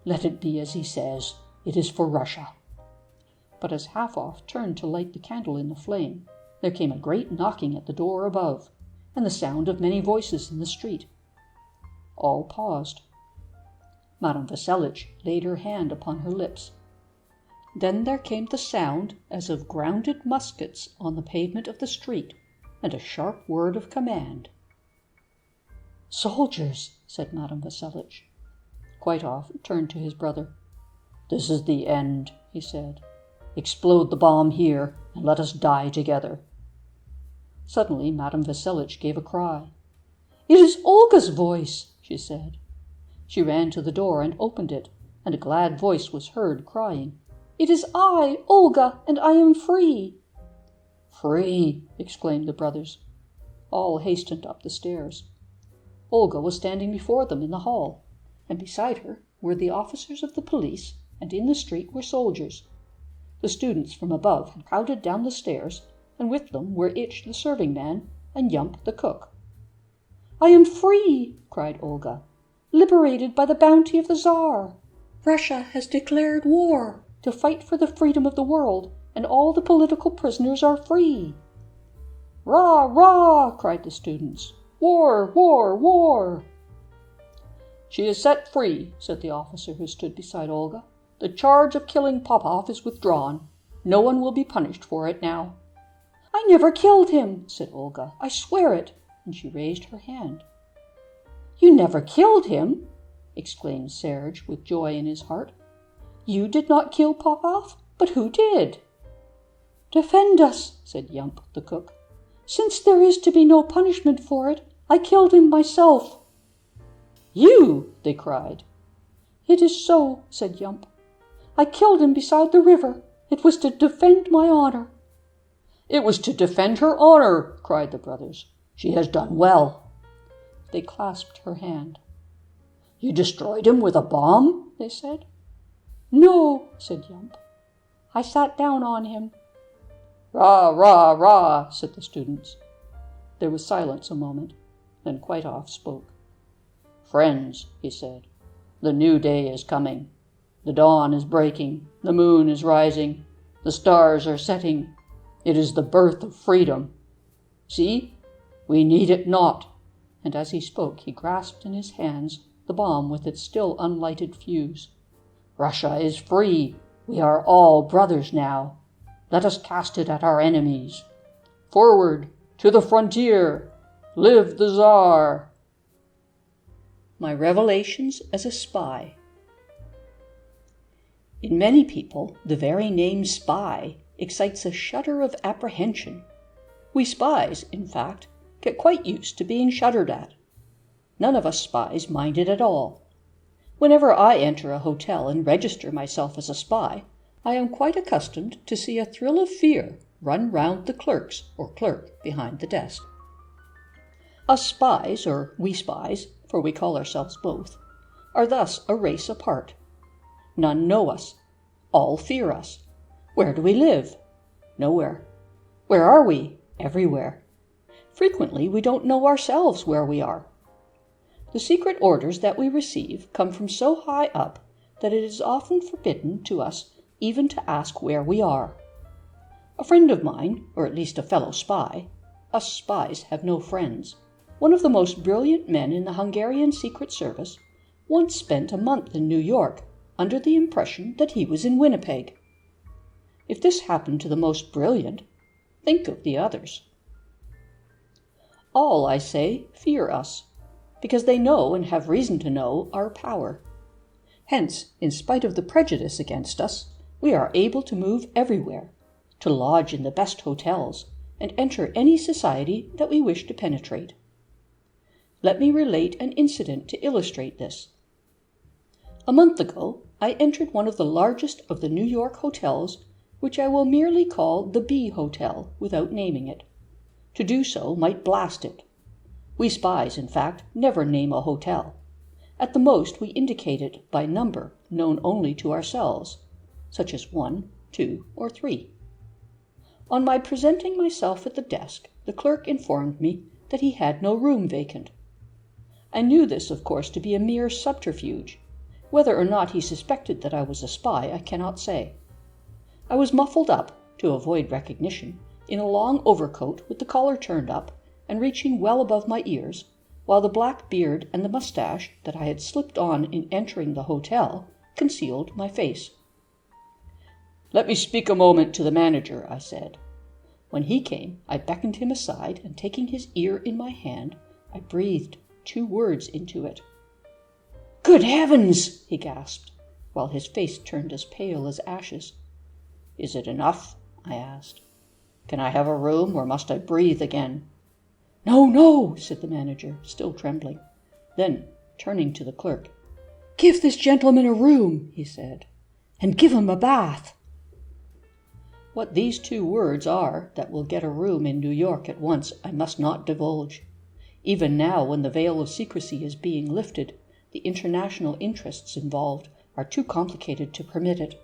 "let it be as he says. It is for Russia." But as Half-Off turned to light the candle in the flame, there came a great knocking at the door above, and the sound of many voices in the street. All paused. Madame Vasselitch laid her hand upon her lips. Then there came the sound as of grounded muskets on the pavement of the street, and a sharp word of command. "Soldiers," said Madame Vasselitch. Quite-Off turned to his brother. "This is the end," he said. "Explode the bomb here, and let us die together." Suddenly Madame Vasselitch gave a cry. "It is Olga's voice," she said. She ran to the door and opened it, and a glad voice was heard crying, "It is I, Olga, and I am free." "Free!" exclaimed the brothers. All hastened up the stairs. Olga was standing before them in the hall, and beside her were the officers of the police, and in the street were soldiers. The students from above had crowded down the stairs, and with them were Itch the serving-man and Yump the cook. "I am free!" cried Olga, "liberated by the bounty of the Tsar. Russia has declared war to fight for the freedom of the world, and all the political prisoners are free." "Rah, rah!" cried the students. "War, war, war!" "She is set free," said the officer who stood beside Olga. "The charge of killing Popoff is withdrawn. No one will be punished for it now." "I never killed him," said Olga. "I swear it," and she raised her hand. "You never killed him?" exclaimed Serge with joy in his heart. "You did not kill Popoff? But who did?" "Defend us," said Yump the cook. "Since there is to be no punishment for it, I killed him myself." "You!" they cried. "It is so," said Yump. "I killed him beside the river. It was to defend my honor." "It was to defend her honor," cried the brothers. "She has done well." They clasped her hand. "You destroyed him with a bomb?" they said. "No," said Yump. "I sat down on him." "Rah, rah, rah," said the students. There was silence a moment. Then Quite-Off spoke. "Friends," he said, "the new day is coming. The dawn is breaking. The moon is rising. The stars are setting. It is the birth of freedom. See, we need it not." And as he spoke, he grasped in his hands the bomb with its still unlighted fuse. "Russia is free. We are all brothers now. Let us cast it at our enemies. Forward, to the frontier! Live the Tsar!" My revelations as a spy. In many people, the very name spy excites a shudder of apprehension. We spies, in fact, get quite used to being shuddered at. None of us spies mind it at all. Whenever I enter a hotel and register myself as a spy, I am quite accustomed to see a thrill of fear run round the clerks or clerk behind the desk. Us spies, or we spies, for we call ourselves both, are thus a race apart. None know us. All fear us. Where do we live? Nowhere. Where are we? Everywhere. Frequently we don't know ourselves where we are. The secret orders that we receive come from so high up that it is often forbidden to us even to ask where we are. A friend of mine, or at least a fellow spy — us spies have no friends One of the most brilliant men in the Hungarian Secret Service once spent a month in New York under the impression that he was in Winnipeg. If this happened to the most brilliant, think of the others. All, I say, fear us, because they know and have reason to know our power. Hence, in spite of the prejudice against us, we are able to move everywhere, to lodge in the best hotels, and enter any society that we wish to penetrate. Let me relate an incident to illustrate this. A month ago, I entered one of the largest of the New York hotels, which I will merely call the B Hotel without naming it. To do so might blast it. We spies, in fact, never name a hotel. At the most, we indicate it by number known only to ourselves, such as 1, 2, or 3. On my presenting myself at the desk, the clerk informed me that he had no room vacant. I knew this, of course, to be a mere subterfuge. Whether or not he suspected that I was a spy, I cannot say. I was muffled up, to avoid recognition, in a long overcoat with the collar turned up and reaching well above my ears, while the black beard and the mustache that I had slipped on in entering the hotel concealed my face. "Let me speak a moment to the manager," I said. When he came, I beckoned him aside, and taking his ear in my hand, I breathed 2 words into it. "Good heavens!" he gasped, while his face turned as pale as ashes. "Is it enough?" I asked. "Can I have a room, or must I breathe again?" "No, no," said the manager, still trembling. Then, turning to the clerk, "Give this gentleman a room," he said, "and give him a bath." What these 2 words are that will get a room in New York at once, I must not divulge. Even now, when the veil of secrecy is being lifted, the international interests involved are too complicated to permit it.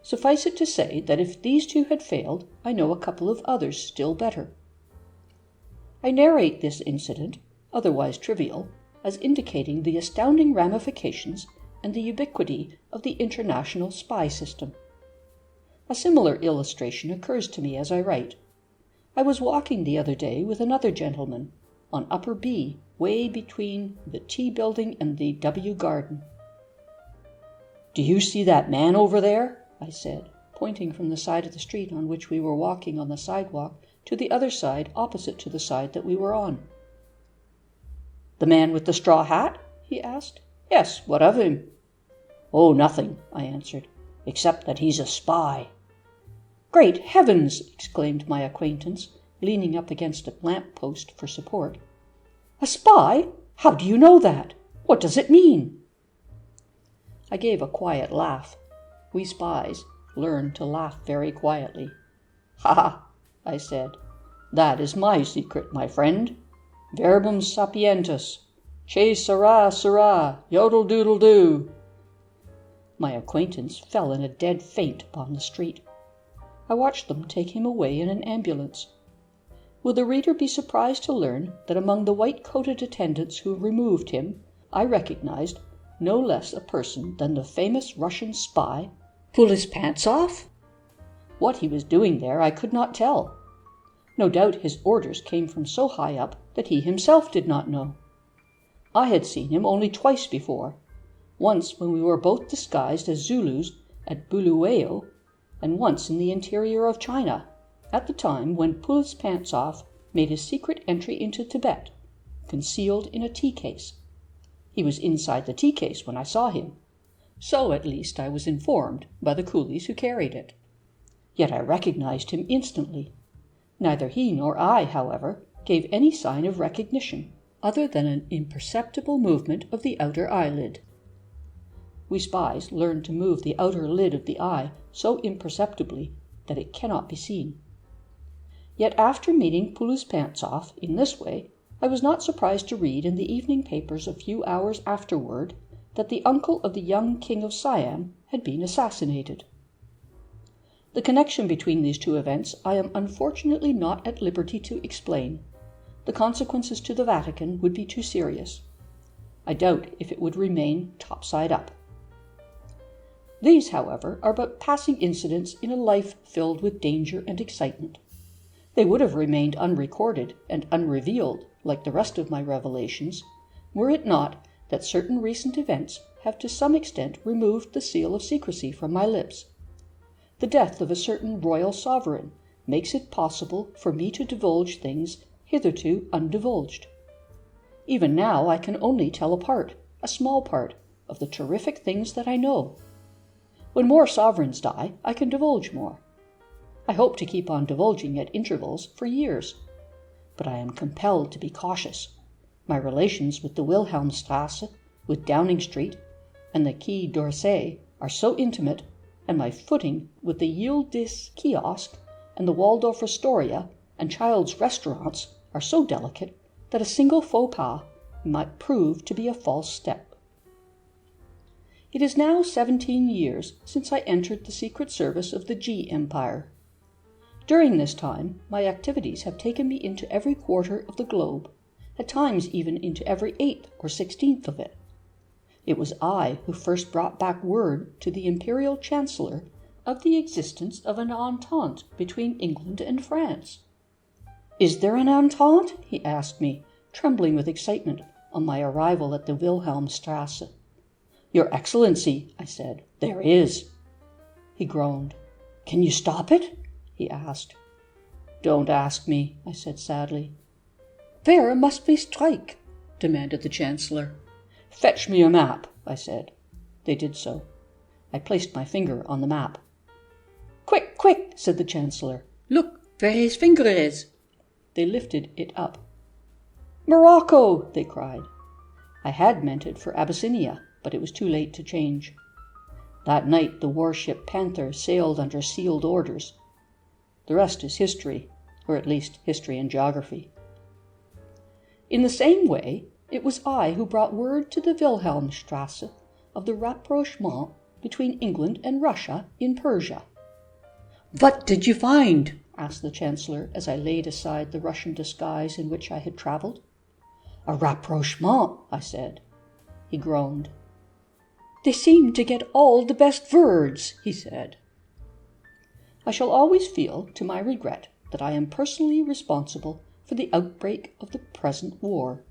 Suffice it to say that if these 2 had failed, I know a couple of others still better. I narrate this incident, otherwise trivial, as indicating the astounding ramifications and the ubiquity of the international spy system. A similar illustration occurs to me as I write. I was walking the other day with another gentleman, on Upper B, way between the T building and the W garden. "Do you see that man over there?" I said, pointing from the side of the street on which we were walking on the sidewalk to the other side opposite to the side that we were on. "The man with the straw hat?" he asked. "Yes, what of him?" "Oh, nothing," I answered, "except that he's a spy." "Great heavens!" exclaimed my acquaintance, leaning up against a lamp-post for support. "A spy? How do you know that? What does it mean?" I gave a quiet laugh. We spies learn to laugh very quietly. "Ha ha!" I said. "That is my secret, my friend. Verbum sapientus. Che sera, sera, yodel-doodle-doo." My acquaintance fell in a dead faint upon the street. I watched them take him away in an ambulance. Will the reader be surprised to learn that among the white-coated attendants who removed him, I recognized no less a person than the famous Russian spy, Pull his pants off? What he was doing there I could not tell. No doubt his orders came from so high up that he himself did not know. I had seen him only twice before, once when we were both disguised as Zulus at Buluwayo, and once in the interior of China, at the time when Pull his pants off made his secret entry into Tibet, concealed in a tea-case. He was inside the tea-case when I saw him. So, at least, I was informed by the coolies who carried it. Yet I recognized him instantly. Neither he nor I, however, gave any sign of recognition, other than an imperceptible movement of the outer eyelid. We spies learn to move the outer lid of the eye so imperceptibly that it cannot be seen. Yet after meeting Poulouspantzoff in this way, I was not surprised to read in the evening papers a few hours afterward that the uncle of the young King of Siam had been assassinated. The connection between these 2 events I am unfortunately not at liberty to explain. The consequences to the Vatican would be too serious. I doubt if it would remain topside up. These, however, are but passing incidents in a life filled with danger and excitement. They would have remained unrecorded and unrevealed like the rest of my revelations, were it not that certain recent events have to some extent removed the seal of secrecy from my lips. The death of a certain royal sovereign makes it possible for me to divulge things hitherto undivulged. Even now I can only tell a small part, of the terrific things that I know. When more sovereigns die, I can divulge more. I hope to keep on divulging at intervals for years, but I am compelled to be cautious. My relations with the Wilhelmstrasse, with Downing Street, and the Quai d'Orsay are so intimate, and my footing with the Yildiz kiosk and the Waldorf Astoria and Child's restaurants are so delicate that a single faux pas might prove to be a false step. It is now 17 years since I entered the secret service of the G Empire. During this time, my activities have taken me into every quarter of the globe, at times even into every 8th or 16th of it. It was I who first brought back word to the Imperial Chancellor of the existence of an entente between England and France. "Is there an entente?" he asked me, trembling with excitement, on my arrival at the Wilhelmstrasse. "Your Excellency," I said, "there is." He groaned. "Can you stop it?" he asked. "Don't ask me," I said sadly. "Where must we strike?" demanded the Chancellor. "Fetch me a map," I said. They did so. I placed my finger on the map. "Quick, quick," said the Chancellor. "Look where his finger is." They lifted it up. "Morocco!" they cried. I had meant it for Abyssinia, but it was too late to change. That night the warship Panther sailed under sealed orders. The rest is history, or at least history and geography. In the same way, it was I who brought word to the Wilhelmstrasse of the rapprochement between England and Russia in Persia. "What did you find?" asked the Chancellor as I laid aside the Russian disguise in which I had travelled. "A rapprochement," I said. He groaned. "They seem to get all the best words," he said. I shall always feel, to my regret, that I am personally responsible for the outbreak of the present war.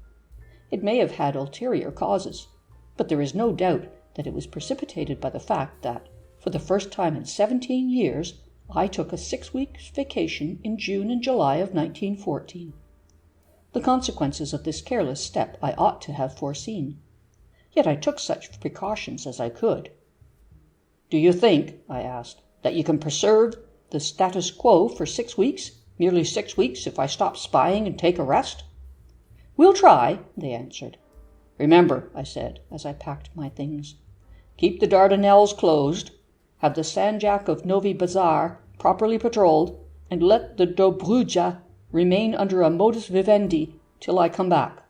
It may have had ulterior causes, but there is no doubt that it was precipitated by the fact that, for the first time in 17 years, I took a 6 weeks' vacation in June and July of 1914. The consequences of this careless step I ought to have foreseen. Yet I took such precautions as I could. "Do you think," I asked, "that you can preserve the status quo for 6 weeks, merely 6 weeks if I stop spying and take a rest?" "We'll try," they answered. "Remember," I said, as I packed my things, "keep the Dardanelles closed, have the Sanjak of Novi Bazar properly patrolled, and let the Dobruja remain under a modus vivendi till I come back."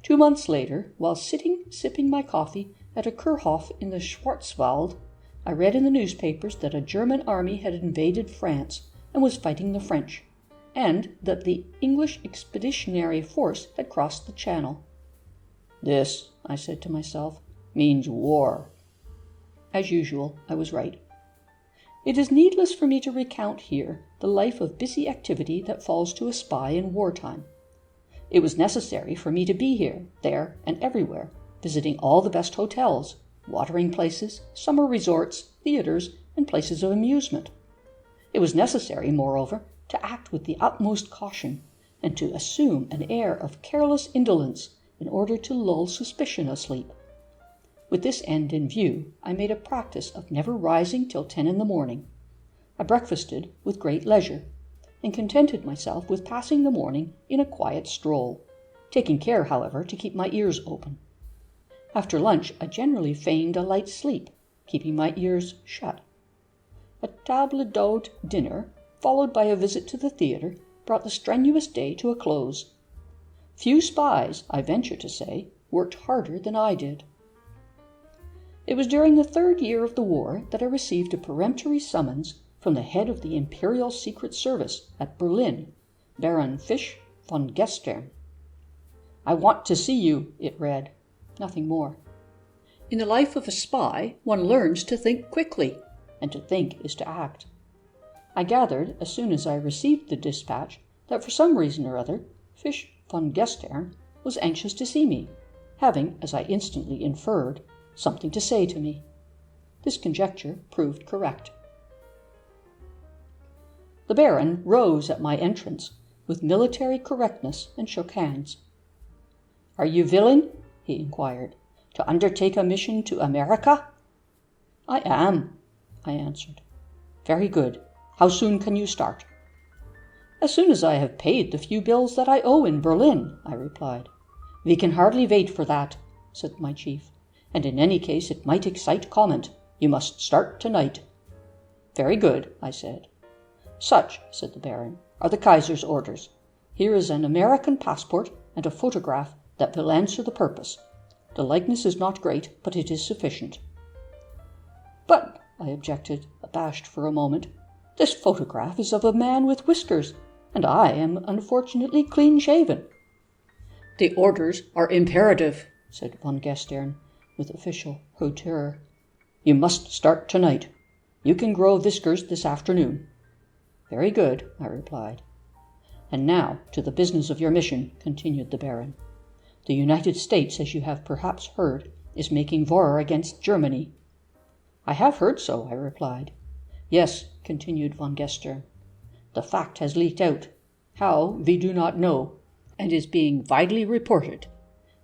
2 months later, while sipping my coffee at a Kurhof in the Schwarzwald, I read in the newspapers that a German army had invaded France and was fighting the French, and that the English expeditionary force had crossed the Channel. "This," I said to myself, "means war." As usual, I was right. It is needless for me to recount here the life of busy activity that falls to a spy in wartime. It was necessary for me to be here, there, and everywhere, visiting all the best hotels, watering places, summer resorts, theaters, and places of amusement. It was necessary, moreover, to act with the utmost caution, and to assume an air of careless indolence in order to lull suspicion asleep. With this end in view, I made a practice of never rising till 10 in the morning. I breakfasted with great leisure, and contented myself with passing the morning in a quiet stroll, taking care, however, to keep my ears open. After lunch I generally feigned a light sleep, keeping my ears shut. A table d'hôte dinner, followed by a visit to the theatre, brought the strenuous day to a close. Few spies, I venture to say, worked harder than I did. It was during the 3rd year of the war that I received a peremptory summons from the head of the Imperial Secret Service at Berlin, Baron Fisch von Gestern. "I want to see you," it read. Nothing more. In the life of a spy, one learns to think quickly, and to think is to act. I gathered, as soon as I received the dispatch, that for some reason or other, Fisch von Gestern was anxious to see me, having, as I instantly inferred, something to say to me. This conjecture proved correct. The Baron rose at my entrance with military correctness and shook hands. "Are you willing," he inquired, "to undertake a mission to America?" "I am," I answered. "Very good. How soon can you start?" "As soon as I have paid the few bills that I owe in Berlin," I replied. "We can hardly wait for that," said my chief, "and in any case it might excite comment. You must start tonight." "Very good," I said. "Such," said the Baron, "are the Kaiser's orders. Here is an American passport and a photograph that will answer the purpose. The likeness is not great, but it is sufficient." "But," I objected, abashed for a moment, "this photograph is of a man with whiskers, and I am unfortunately clean-shaven." "The orders are imperative," said von Gestern, with official hauteur. "You must start tonight. You can grow whiskers this afternoon." "Very good," I replied. "And now to the business of your mission," continued the Baron. "The United States, as you have perhaps heard, is making war against Germany." "I have heard so," I replied. "Yes," continued von Gestern. "The fact has leaked out. How, we do not know, and is being widely reported.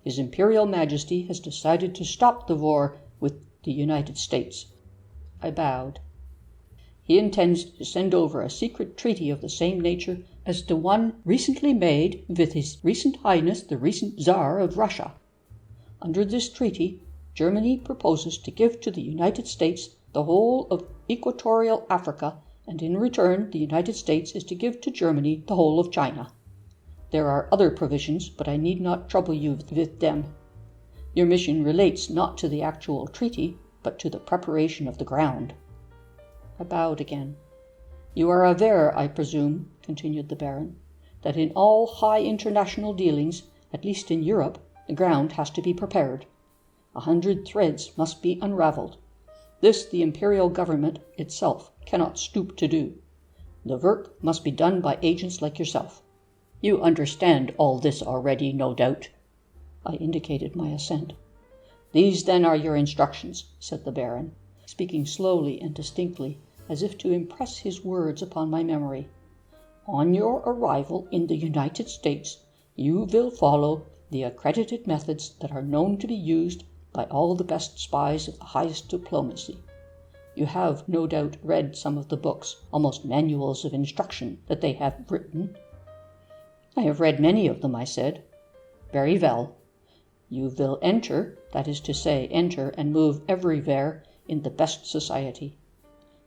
His Imperial Majesty has decided to stop the war with the United States." I bowed. "He intends to send over a secret treaty of the same nature as the one recently made with His Recent Highness the recent Tsar of Russia. Under this treaty, Germany proposes to give to the United States the whole of equatorial Africa, and in return the United States is to give to Germany the whole of China. There are other provisions, but I need not trouble you with them. Your mission relates not to the actual treaty, but to the preparation of the ground." I bowed again. "You are aware, I presume," continued the Baron, "that in all high international dealings, at least in Europe, the ground has to be prepared. 100 threads must be unravelled. This the Imperial Government itself cannot stoop to do. The work must be done by agents like yourself. You understand all this already, no doubt." I indicated my assent. "These, then, are your instructions," said the Baron, speaking slowly and distinctly, as if to impress his words upon my memory. "On your arrival in the United States, you will follow the accredited methods that are known to be used by all the best spies of the highest diplomacy. You have, no doubt, read some of the books, almost manuals of instruction, that they have written." "I have read many of them," I said. "Very well. You will enter, that is to say, enter and move everywhere in the best society.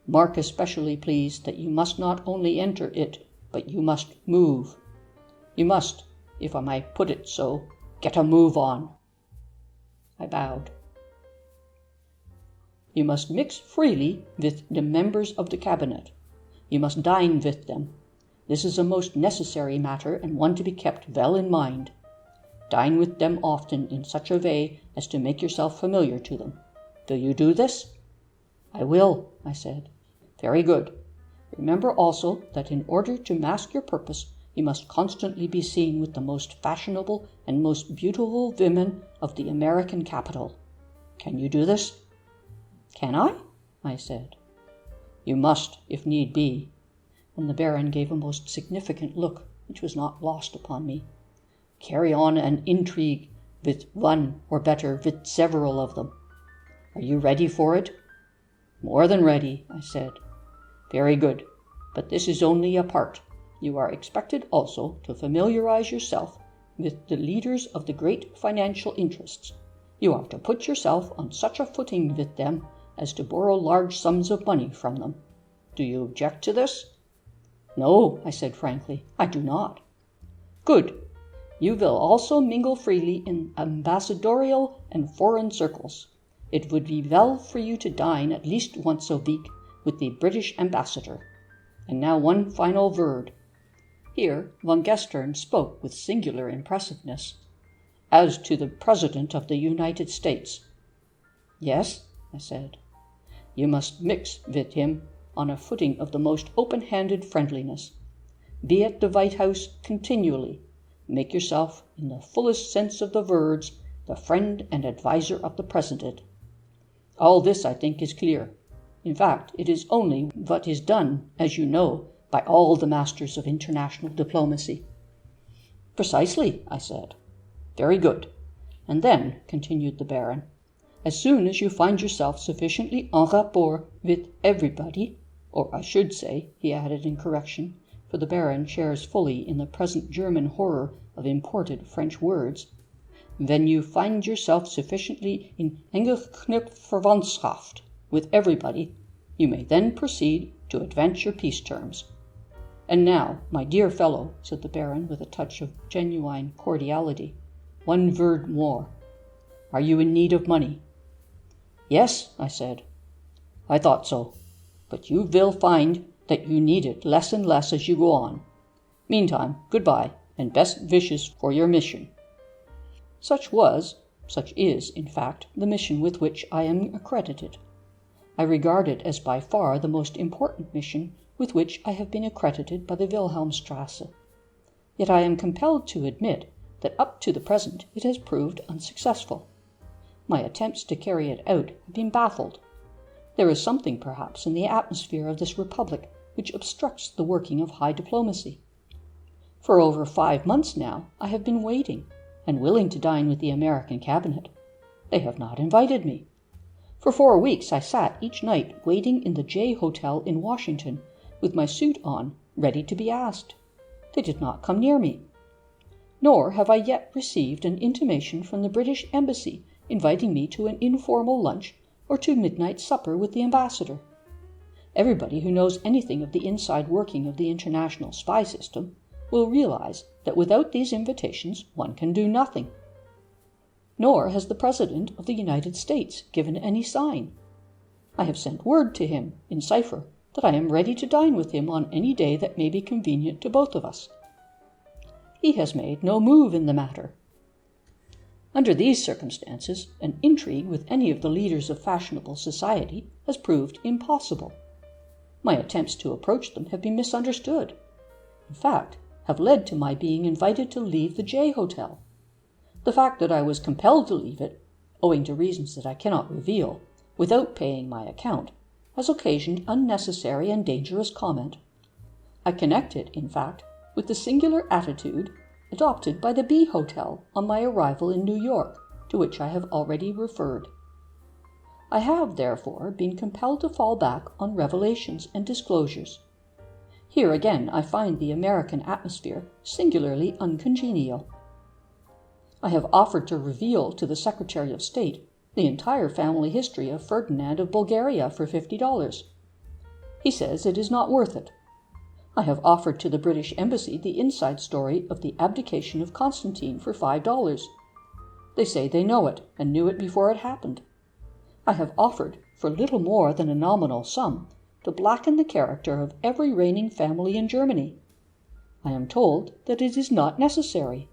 Mark especially, please, that you must not only enter it, but you must move. You must, if I may put it so, get a move on." I bowed. "You must mix freely with the members of the cabinet. You must dine with them. This is a most necessary matter, and one to be kept well in mind. Dine with them often in such a way as to make yourself familiar to them. Will you do this?" "I will," I said. "Very good. Remember also that in order to mask your purpose, you must constantly be seen with the most fashionable and most beautiful women of the American capital. Can you do this?" "Can I said. "You must, if need be," and the Baron gave a most significant look, which was not lost upon me. "Carry on an intrigue with one, or better, with several of them. Are you ready for it?" "More than ready," I said. "Very good, but this is only a part. You are expected also to familiarize yourself with the leaders of the great financial interests. You are to put yourself on such a footing with them as to borrow large sums of money from them. Do you object to this?" "No," I said frankly, "I do not." "Good. You will also mingle freely in ambassadorial and foreign circles. It would be well for you to dine at least once a week with the British ambassador. And now one final word." Here von Gestern spoke with singular impressiveness. "As to the President of the United States." "Yes," I said. "You must mix with him on a footing of the most open-handed friendliness. Be at the White House continually. make yourself, in the fullest sense of the words, the friend and adviser of the President. All this, I think, is clear. In fact, it is only what is done, as you know, by all the masters of international diplomacy." "Precisely," I said. "Very good. And then," continued the Baron, "as soon as you find yourself sufficiently en rapport with everybody, or I should say," he added in correction, for the Baron shares fully in the present German horror of imported French words, "when you find yourself sufficiently in engeknüpft Verwandtschaft with everybody, you may then proceed to advance your peace terms. And now, my dear fellow," said the Baron with a touch of genuine cordiality, "one word more. Are you in need of money?" "Yes," I said. "I thought so. But you will find that you need it less and less as you go on. Meantime, good-bye, and best wishes for your mission." Such is, in fact, the mission with which I am accredited. I regard it as by far the most important mission with which I have been accredited by the Wilhelmstrasse. Yet I am compelled to admit that up to the present it has proved unsuccessful. My attempts to carry it out have been baffled. There is something, perhaps, in the atmosphere of this republic which obstructs the working of high diplomacy. For over 5 months now I have been waiting, and willing to dine with the American cabinet. They have not invited me. For 4 weeks I sat each night waiting in the J Hotel in Washington, with my suit on, ready to be asked. They did not come near me. Nor have I yet received an intimation from the British Embassy inviting me to an informal lunch or to midnight supper with the ambassador. Everybody who knows anything of the inside working of the international spy system will realize that without these invitations one can do nothing. Nor has the President of the United States given any sign. I have sent word to him, in cipher, that I am ready to dine with him on any day that may be convenient to both of us. He has made no move in the matter. Under these circumstances, an intrigue with any of the leaders of fashionable society has proved impossible. My attempts to approach them have been misunderstood. In fact, have led to my being invited to leave the J Hotel. The fact that I was compelled to leave it, owing to reasons that I cannot reveal, without paying my account, has occasioned unnecessary and dangerous comment. I connect it, in fact, with the singular attitude adopted by the B Hotel on my arrival in New York, to which I have already referred. I have, therefore, been compelled to fall back on revelations and disclosures. Here again I find the American atmosphere singularly uncongenial. I have offered to reveal to the Secretary of State the entire family history of Ferdinand of Bulgaria for $50. He says it is not worth it. I have offered to the British Embassy the inside story of the abdication of Constantine for $5. They say they know it, and knew it before it happened. I have offered, for little more than a nominal sum, to blacken the character of every reigning family in Germany. I am told that it is not necessary.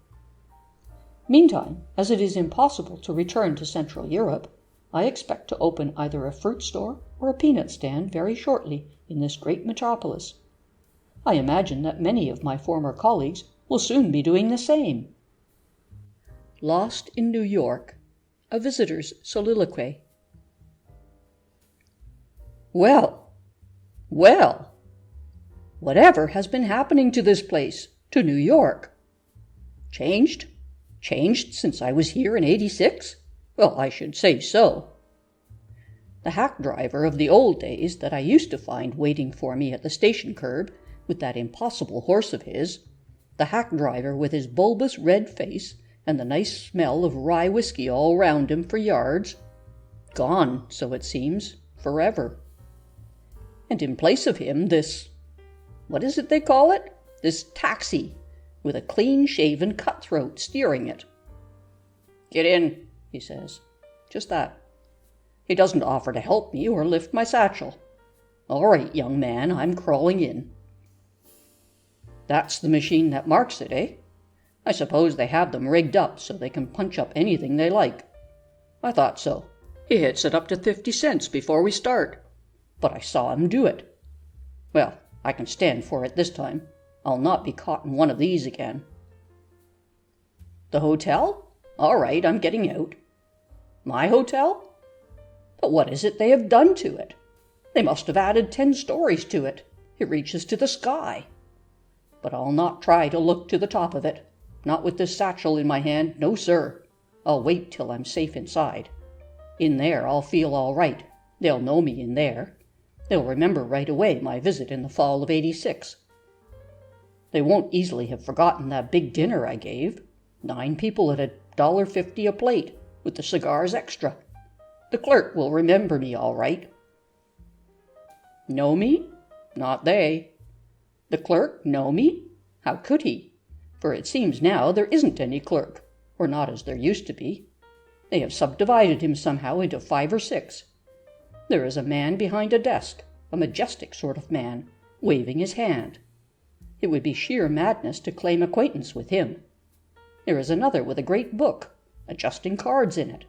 Meantime, as it is impossible to return to Central Europe, I expect to open either a fruit store or a peanut stand very shortly in this great metropolis. I imagine that many of my former colleagues will soon be doing the same. Lost in New York, a visitor's soliloquy. Well, whatever has been happening to this place, to New York? Changed? Changed since I was here in '86? Well, I should say so. The hack driver of the old days that I used to find waiting for me at the station curb with that impossible horse of his, the hack driver with his bulbous red face and the nice smell of rye whiskey all round him for yards, gone, so it seems, forever. And in place of him what is it they call it? This taxi, with a clean-shaven cutthroat steering it. "Get in," he says. Just that. He doesn't offer to help me or lift my satchel. "All right, young man, I'm crawling in." That's the machine that marks it, eh? I suppose they have them rigged up so they can punch up anything they like. I thought so. He hits it up to 50 cents before we start. But I saw him do it. Well, I can stand for it this time. I'll not be caught in one of these again. The hotel? All right, I'm getting out. My hotel? But what is it they have done to it? They must have added 10 stories to it. It reaches to the sky. But I'll not try to look to the top of it. Not with this satchel in my hand. No, sir. I'll wait till I'm safe inside. In there I'll feel all right. They'll know me in there. They'll remember right away my visit in the fall of '86. They won't easily have forgotten that big dinner I gave. 9 people at $1.50 a plate, with the cigars extra. The clerk will remember me all right. Know me? Not they. The clerk know me? How could he? For it seems now there isn't any clerk, or not as there used to be. They have subdivided him somehow into 5 or 6. There is a man behind a desk, a majestic sort of man, waving his hand. It would be sheer madness to claim acquaintance with him. There is another with a great book, adjusting cards in it,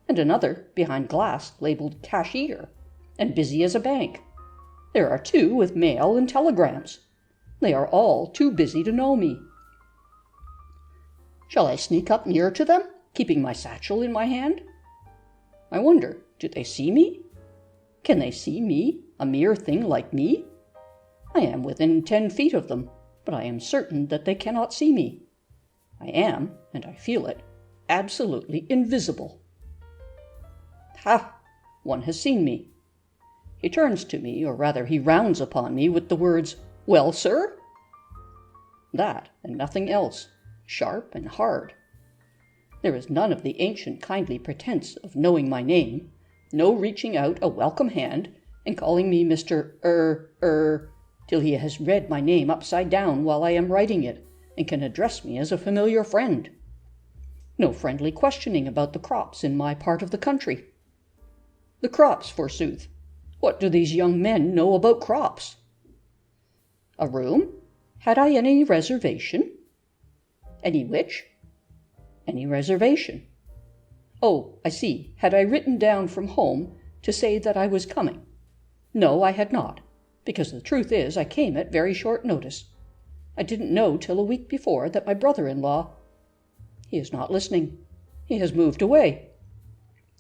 and another behind glass labeled cashier, and busy as a bank. There are 2 with mail and telegrams. They are all too busy to know me. Shall I sneak up near to them, keeping my satchel in my hand? I wonder, do they see me? Can they see me, a mere thing like me? I am within 10 feet of them, but I am certain that they cannot see me. I am, and I feel it, absolutely invisible. Ha! One has seen me. He turns to me, or rather he rounds upon me with the words, "Well, sir?" That, and nothing else, sharp and hard. There is none of the ancient kindly pretense of knowing my name, no reaching out a welcome hand and calling me Mr. till he has read my name upside down while I am writing it, and can address me as a familiar friend. No friendly questioning about the crops in my part of the country. The crops, forsooth. What do these young men know about crops? A room? Had I any reservation? Any which? Any reservation. Oh, I see. Had I written down from home to say that I was coming? No, I had not, because the truth is I came at very short notice. I didn't know till a week before that my brother-in-law— He is not listening. He has moved away.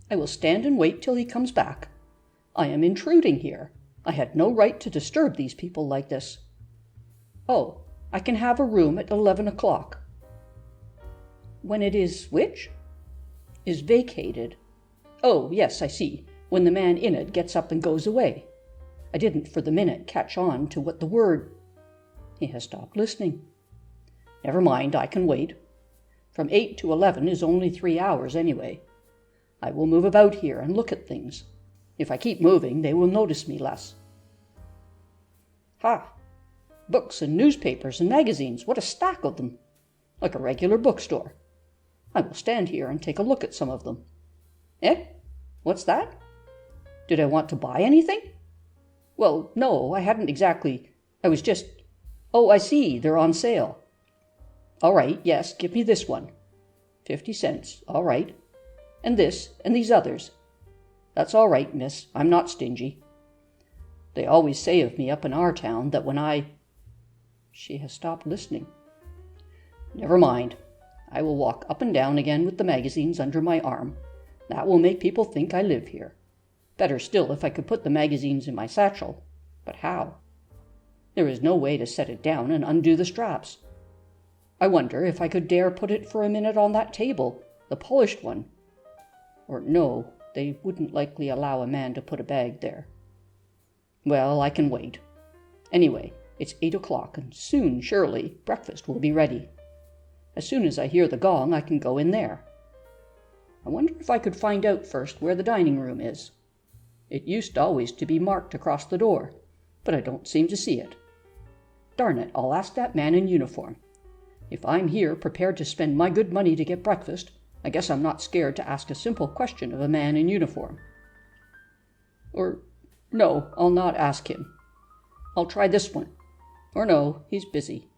I will stand and wait till he comes back. I am intruding here. I had no right to disturb these people like this. Oh, I can have a room at 11 o'clock. When it is which? Is vacated. Oh, yes, I see. When the man in it gets up and goes away. I didn't for the minute catch on to what the word— He has stopped listening. Never mind, I can wait. From 8 to 11 is only 3 hours anyway. I will move about here and look at things. If I keep moving, they will notice me less. Ha! Books and newspapers and magazines, what a stack of them! Like a regular bookstore. I will stand here and take a look at some of them. Eh? What's that? Did I want to buy anything? Well, no, I hadn't exactly. I was just— Oh, I see, they're on sale. All right, yes, give me this one. 50 cents, all right. And this, and these others. That's all right, miss, I'm not stingy. They always say of me up in our town that when I— She has stopped listening. Never mind. I will walk up and down again with the magazines under my arm. That will make people think I live here. Better still if I could put the magazines in my satchel. But how? There is no way to set it down and undo the straps. I wonder if I could dare put it for a minute on that table, the polished one. Or no, they wouldn't likely allow a man to put a bag there. Well, I can wait. Anyway, it's 8 o'clock, and soon, surely, breakfast will be ready. As soon as I hear the gong, I can go in there. I wonder if I could find out first where the dining room is. It used always to be marked across the door, but I don't seem to see it. Darn it, I'll ask that man in uniform. If I'm here prepared to spend my good money to get breakfast, I guess I'm not scared to ask a simple question of a man in uniform. Or, no, I'll not ask him. I'll try this one. Or no, he's busy.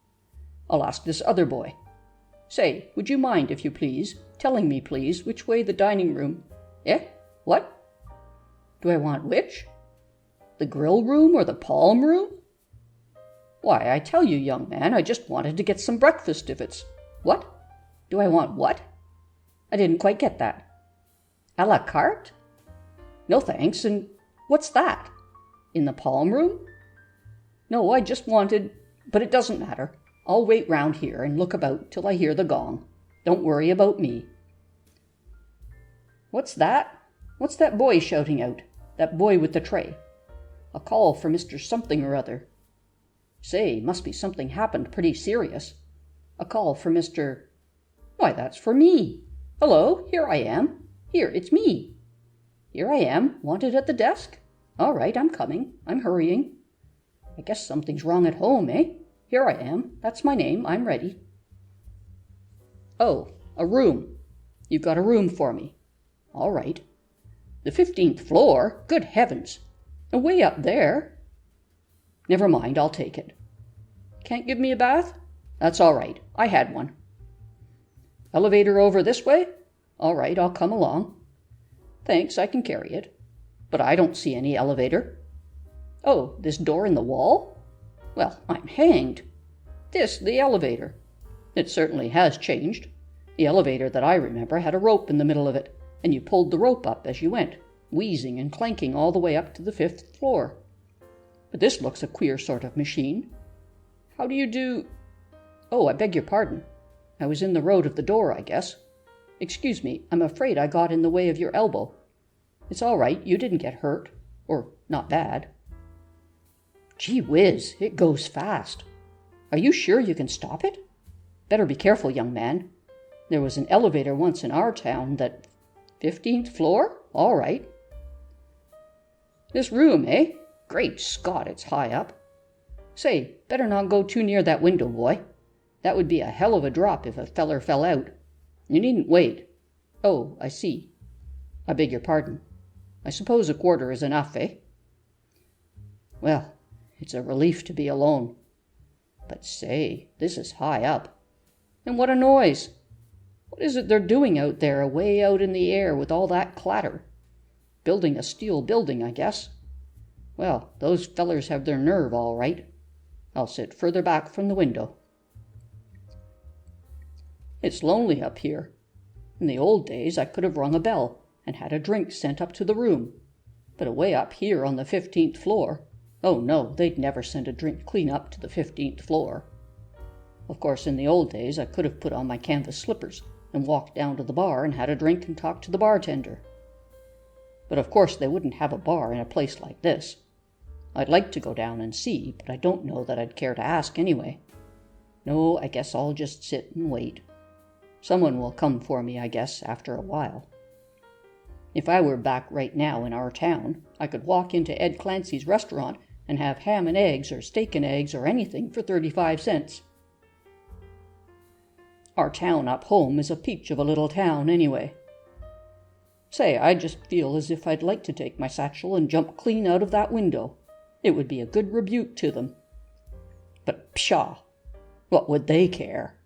I'll ask this other boy. Say, would you mind, if you please, telling me, please, which way the dining room— Eh? What? Do I want which? The grill room or the palm room? Why, I tell you, young man, I just wanted to get some breakfast if it's— What? Do I want what? I didn't quite get that. A la carte? No thanks, and what's that? In the palm room? No, I just wanted... But it doesn't matter. I'll wait round here and look about till I hear the gong. Don't worry about me. What's that? What's that boy shouting out? That boy with the tray? A call for Mr. Something or other. Say, must be something happened pretty serious. A call for Mr... Why, that's for me. Hello, here I am. Here, it's me. Here I am, wanted at the desk. All right, I'm coming. I'm hurrying. I guess something's wrong at home, eh? Here I am. That's my name. I'm ready. Oh, a room. You've got a room for me. All right. The 15th floor? Good heavens! Away up there? Never mind, I'll take it. Can't give me a bath? That's all right. I had one. Elevator over this way? All right, I'll come along. Thanks, I can carry it. But I don't see any elevator. Oh, this door in the wall? Well, I'm hanged. This, the elevator. It certainly has changed. The elevator that I remember had a rope in the middle of it, and you pulled the rope up as you went, wheezing and clanking all the way up to the 5th floor. But this looks a queer sort of machine. How do you do... Oh, I beg your pardon. I was in the road of the door, I guess. Excuse me, I'm afraid I got in the way of your elbow. It's all right, you didn't get hurt. Or not bad. Gee whiz, it goes fast. Are you sure you can stop it? Better be careful, young man. There was an elevator once in our town that... 15th floor? All right. This room, eh? Great Scott, it's high up. Say, better not go too near that window, boy. That would be a hell of a drop if a feller fell out. You needn't wait. Oh, I see. I beg your pardon. I suppose a quarter is enough, eh? Well, it's a relief to be alone. But say, this is high up. And what a noise! What is it they're doing out there, away out in the air with all that clatter? Building a steel building, I guess. Well, those fellers have their nerve, all right. I'll sit further back from the window. It's lonely up here. In the old days I could have rung a bell and had a drink sent up to the room. But away up here on the 15th floor, oh no, they'd never send a drink clean up to the 15th floor. Of course, in the old days I could have put on my canvas slippers and walked down to the bar and had a drink and talked to the bartender. But of course they wouldn't have a bar in a place like this. I'd like to go down and see, but I don't know that I'd care to ask anyway. No, I guess I'll just sit and wait. Someone will come for me, I guess, after a while. If I were back right now in our town, I could walk into Ed Clancy's restaurant and have ham and eggs or steak and eggs or anything for 35 cents. Our town up home is a peach of a little town anyway. Say, I just feel as if I'd like to take my satchel and jump clean out of that window. It would be a good rebuke to them. But pshaw! What would they care?